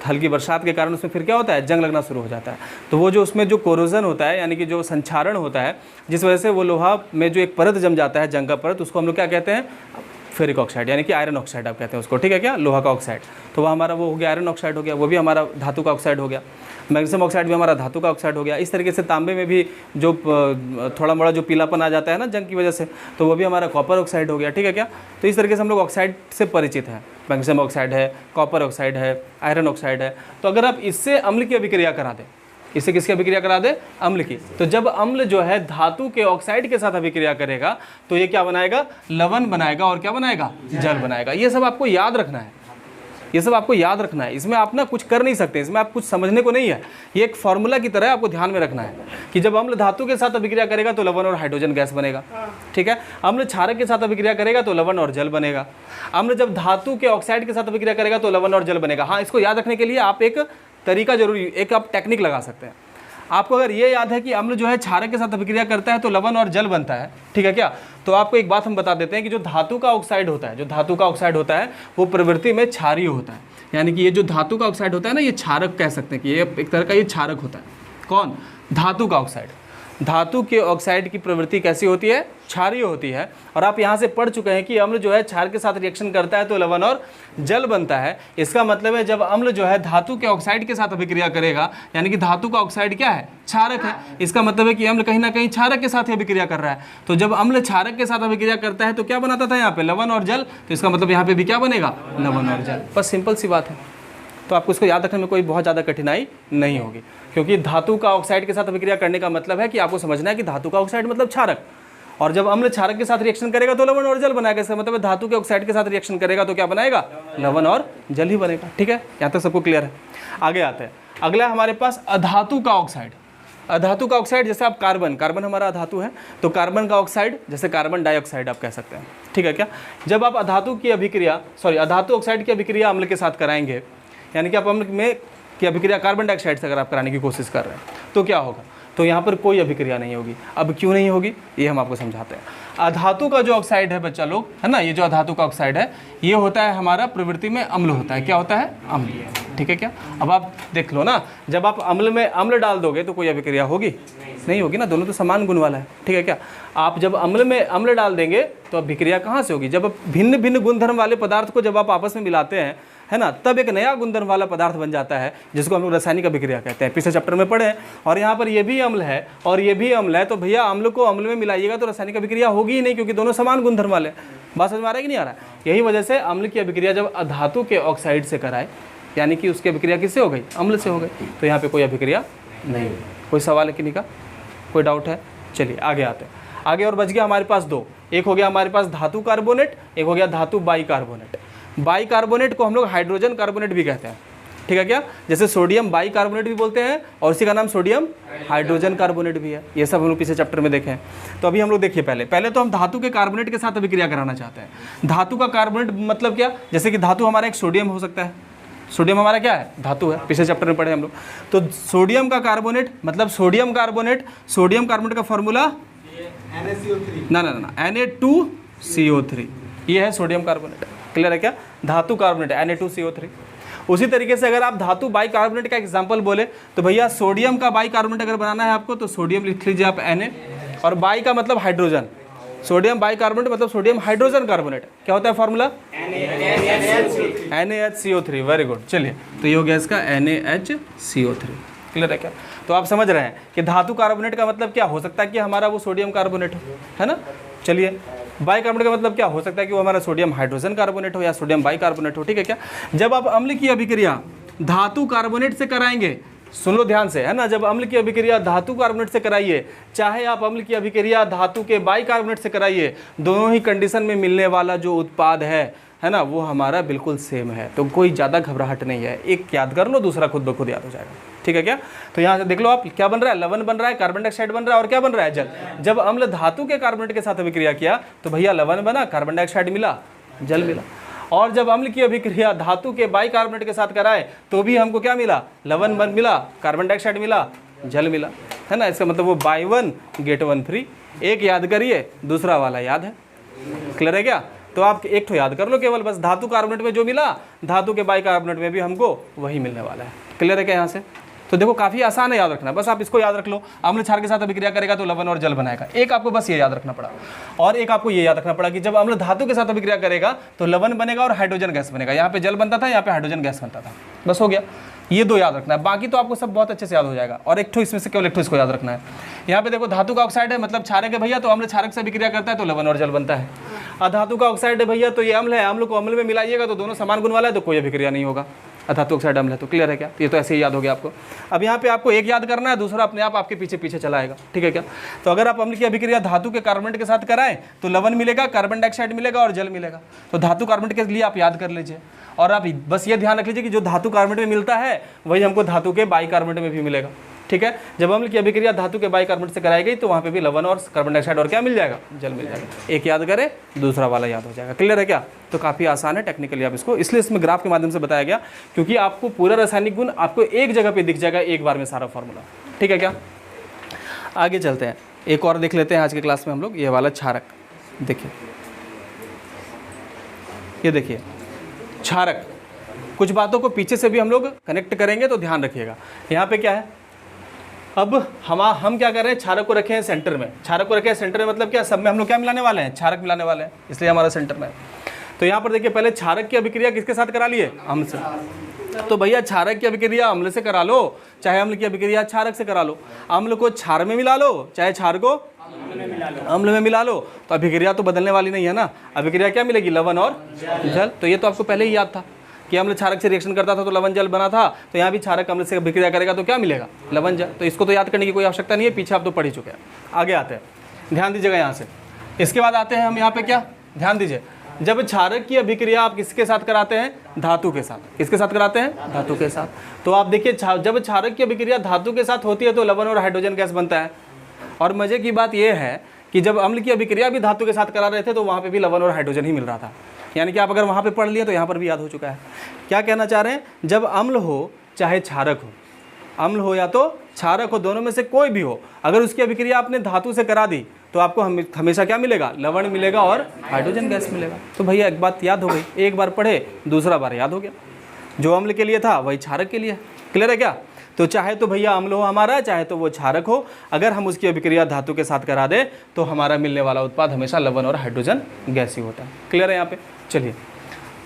हल्की बरसात के कारण उसमें फिर क्या होता है, जंग लगना शुरू हो जाता है। तो वो जो उसमें जो कोरोजन होता है यानी कि जो संक्षारण होता है, जिस वजह से वो लोहा में जो एक परत जम जाता है, जंग का परत, उसको हम लोग क्या कहते हैं, फेरिक ऑक्साइड यानी कि आयरन ऑक्साइड आप कहते हैं उसको, ठीक है क्या, लोहा का ऑक्साइड। तो वह हमारा वो हो गया आयरन ऑक्साइड हो गया, वो भी हमारा धातु का ऑक्साइड हो गया। मैग्नीशियम ऑक्साइड भी हमारा धातु का ऑक्साइड हो गया। इस तरीके से तांबे में भी जो थोड़ा मोड़ा जो पीलापन आ जाता है ना जंग की वजह से, तो वो भी हमारा कॉपर ऑक्साइड हो गया, ठीक है क्या। तो इस तरीके से हम लोग ऑक्साइड से परिचित हैं। मैग्नीशियम ऑक्साइड है, कॉपर ऑक्साइड है, आयरन ऑक्साइड है। तो अगर आप इससे अम्ल की अभिक्रिया करा दें, इससे किसकी अभिक्रिया करा दे, अम्ल की, तो जब अम्ल जो है धातु के ऑक्साइड के साथ अभिक्रिया करेगा तो ये क्या बनाएगा, लवण बनाएगा और क्या बनाएगा, जल बनाएगा। ये सब आपको याद रखना है, ये सब आपको याद रखना है। इसमें आप ना कुछ कर नहीं सकते, इसमें आप कुछ समझने को नहीं है, ये एक फॉर्मूला की तरह आपको ध्यान में रखना है कि जब अम्ल धातु के साथ अभिक्रिया करेगा तो लवण और हाइड्रोजन गैस बनेगा, ठीक है। अम्ल क्षारक के साथ अभिक्रिया करेगा तो लवण और जल बनेगा। अम्ल जब धातु के ऑक्साइड के साथ अभिक्रिया करेगा तो लवण और जल बनेगा। हाँ, इसको याद रखने के लिए आप एक तरीका जरूरी, एक आप टेक्निक लगा सकते हैं। आपको अगर ये याद है कि अम्ल जो है क्षारक के साथ अभिक्रिया करता है तो लवण और जल बनता है, ठीक है क्या, तो आपको एक बात हम बता देते हैं कि जो धातु का ऑक्साइड होता है, जो धातु का ऑक्साइड होता है वो प्रवृत्ति में क्षारीय होता है। यानी कि ये जो धातु का ऑक्साइड होता है ना, ये क्षारक कह सकते हैं कि ये एक तरह का ये क्षारक होता है। कौन, धातु का ऑक्साइड। धातु के ऑक्साइड की प्रवृत्ति कैसी होती है, क्षारीय होती है। और आप यहाँ से पढ़ चुके हैं कि अम्ल जो है क्षार के साथ रिएक्शन करता है तो लवण और जल बनता है। इसका मतलब है जब अम्ल जो है धातु के ऑक्साइड के साथ अभिक्रिया करेगा, यानी कि धातु का ऑक्साइड क्या है, क्षारक है, इसका मतलब है कि अम्ल कहीं ना कहीं क्षारक के साथ ही अभिक्रिया कर रहा है। तो जब अम्ल क्षारक के साथ अभिक्रिया करता है तो क्या बनाता था यहाँ पे, लवण और जल, तो इसका मतलब यहाँ पे भी क्या बनेगा, लवण और जल। बस सिंपल सी बात है। तो आपको इसको याद रखने में कोई बहुत ज़्यादा कठिनाई नहीं होगी, क्योंकि धातु का ऑक्साइड के साथ अभिक्रिया करने का मतलब है कि आपको समझना है कि धातु का ऑक्साइड मतलब क्षारक, और जब अम्ल क्षारक के साथ रिएक्शन करेगा तो लवण और जल बनाएगा। इसका मतलब धातु के ऑक्साइड के साथ रिएक्शन करेगा तो क्या बनाएगा, लवण और जल ही बनेगा। ठीक है, यहाँ तक सबको क्लियर है। आगे आते हैं, अगला हमारे पास अधातु का ऑक्साइड। अधातु का ऑक्साइड जैसे आप कार्बन हमारा अधातु है, तो कार्बन का ऑक्साइड जैसे कार्बन डाइऑक्साइड आप कह सकते हैं। ठीक है क्या, जब आप अधातु ऑक्साइड की अभिक्रिया अम्ल के साथ कराएंगे, यानी कि आप अम्ल में की अभिक्रिया कार्बन डाइऑक्साइड से अगर आप कराने की कोशिश कर रहे हैं तो क्या होगा, तो यहाँ पर कोई अभिक्रिया नहीं होगी। अब क्यों नहीं होगी ये हम आपको समझाते हैं। अधातु का जो ऑक्साइड है बच्चा लोग, है ना, ये जो अधातु का ऑक्साइड है ये होता है हमारा प्रवृत्ति में अम्ल होता है। क्या होता है, अम्ल। ठीक है क्या, अब आप देख लो ना, जब आप अम्ल में अम्ल डाल दोगे तो कोई अभिक्रिया होगी, नहीं होगी ना, दोनों तो समान गुण वाला है। ठीक है क्या, आप जब अम्ल में अम्ल डाल देंगे तो अभिक्रिया कहाँ से होगी, जब आप भिन्न भिन्न गुणधर्म वाले पदार्थ को जब आप आपस में मिलाते हैं, है ना, तब एक नया गुणधर्म वाला पदार्थ बन जाता है जिसको हम लोग रासायनिक अभिक्रिया कहते हैं। पिछले चैप्टर में पढ़े हैं। और यहाँ पर ये भी अम्ल है और ये भी अम्ल है, तो भैया अम्ल को अम्ल में मिलाइएगा तो रासायनिक अभिक्रिया होगी ही नहीं, क्योंकि दोनों समान गुणधर्म वाले। बात समझ में आ रहा है कि नहीं आ रहा है। यही वजह से अम्ल की अभिक्रिया जब अधातु के ऑक्साइड से कराए, यानी कि उसकी अभिक्रिया किससे हो गई, अम्ल से हो गई, तो यहाँ पर कोई अभिक्रिया नहीं हुई। कोई सवाल है किन्हीं का, कोई डाउट है? चलिए आगे आते हैं। आगे और बच गया हमारे पास दो, एक हो गया हमारे पास धातु कार्बोनेट, एक हो गया धातु बाइकार्बोनेट। बाइकार्बोनेट को हम लोग हाइड्रोजन कार्बोनेट भी कहते हैं। ठीक है क्या, जैसे सोडियम बाइकार्बोनेट भी बोलते हैं और इसी का नाम सोडियम हाइड्रोजन कार्बोनेट भी है। ये सब हम लोग पिछले चैप्टर में देखे हैं। तो अभी हम लोग देखिए, पहले तो हम धातु के कार्बोनेट के साथ अभिक्रिया कराना चाहते हैं। धातु का कार्बोनेट मतलब क्या, जैसे कि धातु हमारा एक सोडियम हो सकता है, सोडियम हमारा क्या है, धातु है, पिछले चैप्टर में पढ़े हम लोग। तो सोडियम का कार्बोनेट मतलब सोडियम कार्बोनेट का फॉर्मूला ना Na2CO3, ये है सोडियम कार्बोनेट। क्लियर है क्या, धातु कार्बोनेट Na2CO3। उसी तरीके से अगर आप धातु बाइकार्बोनेट का एग्जांपल बोले तो भैया सोडियम का बाइकार्बोनेट अगर बनाना है आपको तो सोडियम लिख लीजिए आप Na, और बाई का मतलब हाइड्रोजन, सोडियम बाइकार्बोनेट मतलब सोडियम हाइड्रोजन कार्बोनेट। क्या होता है फॉर्मूला, NaHCO3। Very good. चलिए, तो ये हो गया इसका NaHCO3। क्लियर है क्या, तो आप समझ रहे हैं कि धातु कार्बोनेट का मतलब क्या हो सकता है कि हमारा वो सोडियम कार्बोनेट हो, है ना। चलिए, बाइकार्बोनेट का मतलब क्या हो सकता है कि वो हमारा सोडियम हाइड्रोजन कार्बोनेट हो या सोडियम बाइकार्बोनेट हो। ठीक है क्या, जब आप अम्ल की अभिक्रिया धातु कार्बोनेट से कराएंगे, सुन लो ध्यान से, है ना, जब अम्ल की अभिक्रिया धातु कार्बोनेट से कराइए, चाहे आप अम्ल की अभिक्रिया धातु के बाइकार्बोनेट से कराइए, दोनों ही कंडीशन में मिलने वाला जो उत्पाद है ना, वो हमारा बिल्कुल सेम है। तो कोई ज़्यादा घबराहट नहीं है, एक याद कर लो, दूसरा खुद ब खुद याद हो जाएगा। ठीक है क्या, तो यहाँ से देख लो आप, क्या बन रहा है, लवण बन रहा है, कार्बन डाइऑक्साइड बन रहा है, और क्या बन रहा है, जल। जब अम्ल धातु के कार्बोनेट के साथ अभिक्रिया किया तो भैया लवण बना, कार्बन डाइऑक्साइड मिला, जल मिला। और जब अम्ल की अभिक्रिया धातु के बाइकार्बोनेट के साथ कराए तो भी हमको क्या मिला, लवण मिला, कार्बन डाइऑक्साइड मिला, जल मिला, है ना। इसका मतलब वो बाय 1 गेट 1 फ्री। एक याद करिए, दूसरा वाला याद है। क्लियर है क्या, तो आप एक तो याद कर लो केवल, बस धातु कार्बोनेट में जो मिला धातु के बाइकार्बोनेट में भी हमको वही मिलने वाला है। क्लियर है क्या यहाँ से, तो देखो काफ़ी आसान है याद रखना, बस आप इसको याद रख लो। अम्ल क्षार के साथ अभिक्रिया करेगा तो लवण और जल बनाएगा, एक आपको बस ये याद रखना पड़ा। और एक आपको ये याद रखना पड़ा कि जब अम्ल धातु के साथ अभिक्रिया करेगा तो लवण बनेगा और हाइड्रोजन गैस बनेगा। यहाँ पे जल बनता था, यहाँ पे हाइड्रोजन गैस बनता था, बस हो गया। ये दो याद रखना है, बाकी तो आपको सब बहुत अच्छे से याद हो जाएगा। और एक ठो इसमें से केवल एक ठो इसको याद रखना है। यहाँ पे देखो धातु का ऑक्साइड है मतलब क्षारक है भैया, तो अम्ल क्षारक से अभिक्रिया करता है तो लवण और जल बनता है। अधातु का ऑक्साइड है भैया, तो ये अम्ल है, अम्ल को अम्ल में मिलाइएगा तो दोनों समान गुण वाला है, तो कोई अभिक्रिया नहीं होगा। अधातु ऑक्साइड अम्ल है। तो क्लियर है क्या, ये तो ऐसे ही याद हो गया आपको। अब यहाँ पे आपको एक याद करना है, दूसरा अपने आप आपके पीछे पीछे चला आएगा। ठीक है क्या, तो अगर आप अम्ल की अभिक्रिया धातु के कार्बोनेट के साथ कराएं तो लवण मिलेगा, कार्बन डाइऑक्साइड मिलेगा और जल मिलेगा। तो धातु कार्बोनेट के लिए आप याद कर लीजिए। और आप बस ये ध्यान रख लीजिए कि जो धातु कार्बोनेट में मिलता है वही हमको धातु के बाइकार्बोनेट में भी मिलेगा। ठीक है, जब अम्ल की अभिक्रिया धातु के बाइकार्बोनेट से कराई गई तो वहाँ पे भी लवण और कार्बन डाइऑक्साइड और क्या मिल जाएगा, जल मिल जाएगा। एक याद करें, दूसरा वाला याद हो जाएगा। क्लियर है क्या, तो काफ़ी आसान है टेक्निकली आप इसको, इसलिए इसमें ग्राफ के माध्यम से बताया गया, क्योंकि आपको पूरा रासायनिक गुण आपको एक जगह पे दिख जाएगा एक बार में सारा फॉर्मूला। ठीक है क्या, आगे चलते हैं, एक और देख लेते हैं आज के क्लास में हम लोग, ये वाला क्षारक। देखिए, ये देखिए क्षारक, कुछ बातों को पीछे से भी हम लोग कनेक्ट करेंगे तो ध्यान रखिएगा। यहाँ पे क्या है, अब हम क्या कर रहे हैं, क्षारक को रखे हैं सेंटर में। क्षारक को रखे हैं सेंटर में मतलब क्या, सब में हम लोग क्या मिलाने वाले हैं, क्षारक मिलाने वाले हैं, इसलिए हमारा सेंटर में है। तो यहाँ पर देखिए पहले क्षारक की अभिक्रिया किसके साथ करा लिए, अम्ल से। तो भैया क्षारक की अभिक्रिया अम्ल से करा लो, चाहे अम्ल की अभिक्रिया क्षारक से करा लो। अम्ल को क्षार में मिला लो, चाहे क्षार को अम्ल में मिला लो, तो अभिक्रिया तो बदलने वाली नहीं है ना। अभिक्रिया क्या मिलेगी, लवण और जल। तो ये तो आपको पहले ही याद था कि अम्ल क्षारक से रिएक्शन करता था तो लवण जल बना था, तो यहाँ भी क्षारक अम्ल से अभिक्रिया करेगा तो क्या मिलेगा, लवण जल। तो इसको तो याद करने की कोई आवश्यकता नहीं है, पीछे आप तो पढ़ ही चुके हैं। आगे आते हैं, ध्यान दीजिएगा यहाँ से। इसके बाद आते हैं हम यहाँ पे क्या, ध्यान दीजिए, जब क्षारक की अभिक्रिया आप किसके साथ कराते हैं, धातु के साथ। किसके साथ कराते हैं, धातु के साथ। तो आप देखिए जब क्षारक की अभिक्रिया धातु के साथ होती है तो लवण और हाइड्रोजन गैस बनता है। और मजे की बात यह है कि जब अम्ल की अभिक्रिया भी धातु के साथ करा रहे थे तो वहाँ पे भी लवण और हाइड्रोजन ही मिल रहा था। यानी कि आप अगर वहाँ पे पढ़ लिए तो यहाँ पर भी याद हो चुका है। क्या कहना चाह रहे हैं, जब अम्ल हो चाहे क्षारक हो, अम्ल हो या तो क्षारक हो, दोनों में से कोई भी हो, अगर उसकी अभिक्रिया आपने धातु से करा दी तो आपको हमेशा क्या मिलेगा, लवण मिलेगा और हाइड्रोजन गैस मिलेगा। तो भैया एक बात याद हो गई, एक बार पढ़े दूसरा बार याद हो गया। जो अम्ल के लिए था वही क्षारक के लिए। क्लियर है क्या। तो चाहे तो भैया अम्ल हो हमारा, चाहे तो वो क्षारक हो, अगर हम उसकी अभिक्रिया धातु के साथ करा दें तो हमारा मिलने वाला उत्पाद हमेशा लवण और हाइड्रोजन गैस ही होता है। क्लियर है यहाँ पे। चलिए,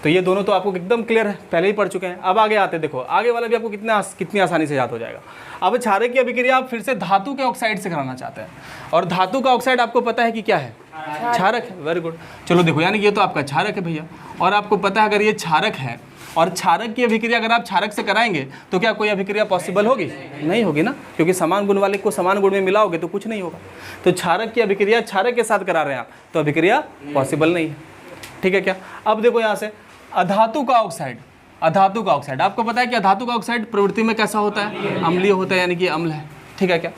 तो ये दोनों तो आपको एकदम क्लियर है, पहले ही पढ़ चुके हैं। अब आगे आते, देखो आगे वाला भी आपको कितनी आसानी से याद हो जाएगा। अब क्षारक की अभिक्रिया आप फिर से धातु के ऑक्साइड से कराना चाहते हैं, और धातु का ऑक्साइड आपको पता है कि क्या है, क्षारक है। Very good. चलो देखो, यानी ये तो आपका क्षारक है भैया, और आपको पता है अगर ये क्षारक है और क्षारक की अभिक्रिया अगर आप क्षारक से कराएंगे तो क्या कोई अभिक्रिया पॉसिबल होगी, नहीं होगी ना, क्योंकि समान गुण वाले को समान गुण में मिलाओगे तो कुछ नहीं होगा। तो क्षारक की अभिक्रिया क्षारक के साथ करा रहे हैं आप, तो अभिक्रिया पॉसिबल नहीं है। ठीक है क्या। अब देखो यहाँ से अधातु का ऑक्साइड, अधातु का ऑक्साइड आपको पता है कि अधातु का ऑक्साइड प्रवृत्ति में कैसा होता है, अम्लीय होता है, यानी कि अम्ल है। ठीक है क्या।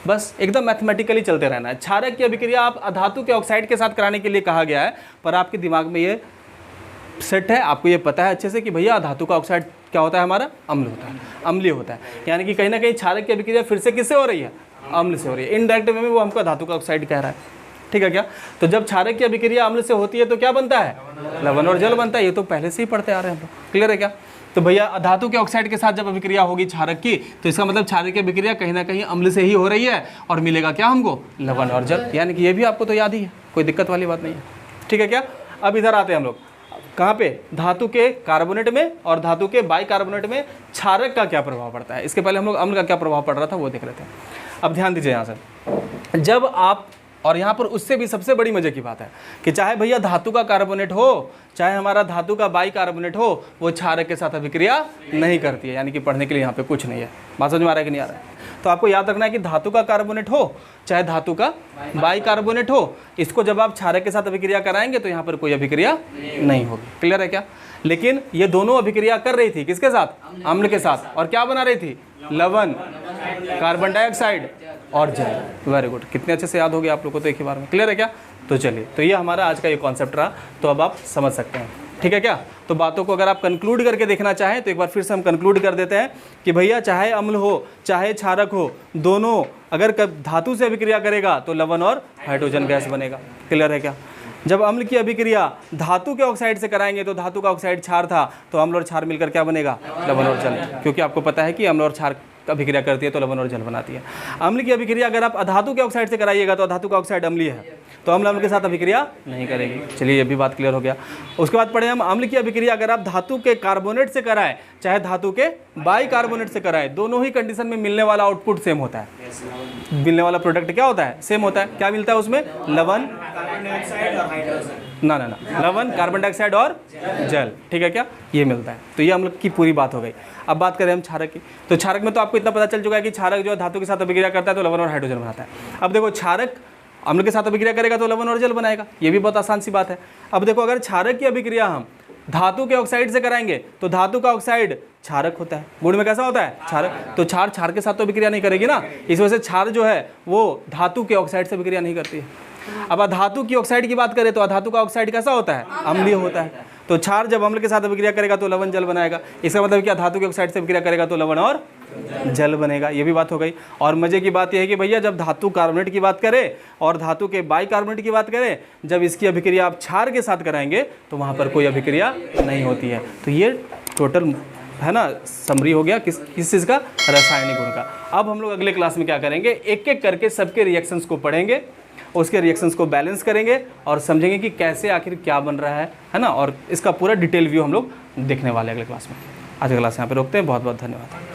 बस एकदम मैथमेटिकली चलते रहना है। क्षारक की अभिक्रिया आप अधातु के ऑक्साइड के साथ कराने के लिए कहा गया है, पर आपके दिमाग में ये सेट है, आपको ये पता है अच्छे से कि भैया धातु का ऑक्साइड क्या होता है, हमारा अम्ल होता है, अम्लीय होता है। यानी कि कहीं ना कहीं क्षारक की अभिक्रिया फिर से किससे हो रही है, अम्ल से हो रही है। इनडायरेक्ट वे में वो हमको धातु का ऑक्साइड कह रहा है। ठीक है क्या। तो जब क्षारक की अभिक्रिया अम्ल से होती है तो क्या बनता है, लवण और जल बनता है। ये तो पहले से ही पढ़ते आ रहे हैं हम लोग। क्लियर है क्या। तो भैया धातु के ऑक्साइड के साथ जब अभिक्रिया होगी क्षारक की, तो इसका मतलब क्षारक की अभिक्रिया कहीं ना कहीं अम्ल से ही हो रही है, और मिलेगा क्या हमको, लवण और जल। यानी कि ये भी आपको तो याद ही है, कोई दिक्कत वाली बात नहीं है। ठीक है क्या। अब इधर आते हैं हम लोग, कहाँ पे, धातु के कार्बोनेट में और धातु के बाइकार्बोनेट में क्षारक का क्या प्रभाव पड़ता है। इसके पहले हम लोग अम्ल का क्या प्रभाव पड़ रहा था वो देख रहे थे। अब ध्यान दीजिए यहाँ से, जब आप, और यहाँ पर उससे भी सबसे बड़ी मजे की बात है कि चाहे भैया धातु का कार्बोनेट हो, चाहे हमारा धातु का बाइकार्बोनेट हो, वो क्षारक के साथ अभिक्रिया नहीं करती है। यानी कि पढ़ने के लिए यहाँ पे कुछ नहीं है। बात समझ में आ रहा है कि नहीं आ रहा है। तो आपको याद रखना है कि धातु का कार्बोनेट हो चाहे धातु का बाइकार्बोनेट हो, इसको जब आप क्षारक के साथ अभिक्रिया कराएंगे तो यहाँ पर कोई अभिक्रिया नहीं होगी। क्लियर है क्या। लेकिन ये दोनों अभिक्रिया कर रही थी किसके साथ, अम्ल के साथ, और क्या बना रही थी, लवण, कार्बन डाइऑक्साइड और जल। वेरी गुड, कितने अच्छे से याद हो गया आप लोगों को तो एक ही बार में। क्लियर है क्या। तो चलिए, तो ये हमारा आज का ये कॉन्सेप्ट रहा, तो अब आप समझ सकते हैं। ठीक है क्या। तो बातों को अगर आप कंक्लूड करके देखना चाहें तो एक बार फिर से हम कंक्लूड कर देते हैं कि भैया चाहे अम्ल हो चाहे क्षारक हो, दोनों अगर धातु से अभिक्रिया करेगा तो लवण और हाइड्रोजन गैस बनेगा। क्लियर है क्या। जब अम्ल की अभिक्रिया धातु के ऑक्साइड से कराएंगे तो धातु का ऑक्साइड क्षार था, तो अम्ल और क्षार मिलकर क्या बनेगा, लवण और जल। क्योंकि आपको पता है कि अम्ल और क्षार अभिक्रिया करती है तो लवण और जल बनाती है। अम्ल की अभिक्रिया अगर आप अधातु के ऑक्साइड से कराइएगा तो अधातु का ऑक्साइड अम्लीय है, तो अम्ल के साथ अभिक्रिया नहीं करेगी। चलिए, ये भी बात क्लियर हो गया। उसके बाद पढ़े हम अम्ल की अभिक्रिया अगर आप धातु के कार्बोनेट से कराएं चाहे धातु के बाइकार्बोनेट से कराएं, दोनों ही कंडीशन में मिलने वाला आउटपुट सेम होता है। मिलने वाला प्रोडक्ट क्या होता है, सेम होता है। क्या मिलता है उसमें, लवण, ना लवण, कार्बन डाइऑक्साइड और जल। ठीक है क्या, ये मिलता है। तो ये अम्ल की पूरी बात हो गई। अब बात करें हम क्षारक की। तो क्षारक में तो आपको इतना पता चल चुका है कि क्षारक जो है धातु के साथ अभिक्रिया करता है तो लवण और हाइड्रोजन बनाता है। अब देखो, क्षारक अम्ल के साथ अभिक्रिया करेगा तो लवण और जल बनाएगा, ये भी बहुत आसान सी बात है। अब देखो, अगर क्षारक की अभिक्रिया हम धातु के ऑक्साइड से कराएंगे तो धातु का ऑक्साइड क्षारक होता है, गुण में कैसा होता है, क्षारक। तो क्षार के साथ तो अभिक्रिया नहीं करेगी ना, इस वजह से क्षार जो है वो धातु के ऑक्साइड से अभिक्रिया नहीं करती है। अब अधातु की ऑक्साइड की बात करें तो अधातु का ऑक्साइड कैसा होता है, अम्लीय होता है। तो क्षार जब अम्ल के साथ अभिक्रिया करेगा तो लवण जल बनाएगा। इसका मतलब क्या, धातु के ऑक्साइड से अभिक्रिया करेगा तो लवण और जल बनेगा। ये भी बात हो गई। और मजे की बात यह है कि भैया जब धातु कार्बोनेट की बात करें और धातु के बाइकार्बोनेट की बात करें, जब इसकी अभिक्रिया आप क्षार के साथ कराएंगे तो वहाँ पर कोई अभिक्रिया नहीं होती है। तो ये टोटल है ना, समरी हो गया किस चीज़ का, रासायनिक गुण का। अब हम लोग अगले क्लास में क्या करेंगे, एक एक करके सबके रिएक्शंस को पढ़ेंगे, उसके रिएक्शंस को बैलेंस करेंगे और समझेंगे कि कैसे आखिर क्या बन रहा है ना, और इसका पूरा डिटेल व्यू हम लोग देखने वाले हैं अगले क्लास में। आज की क्लास यहाँ पे रोकते हैं, बहुत बहुत धन्यवाद।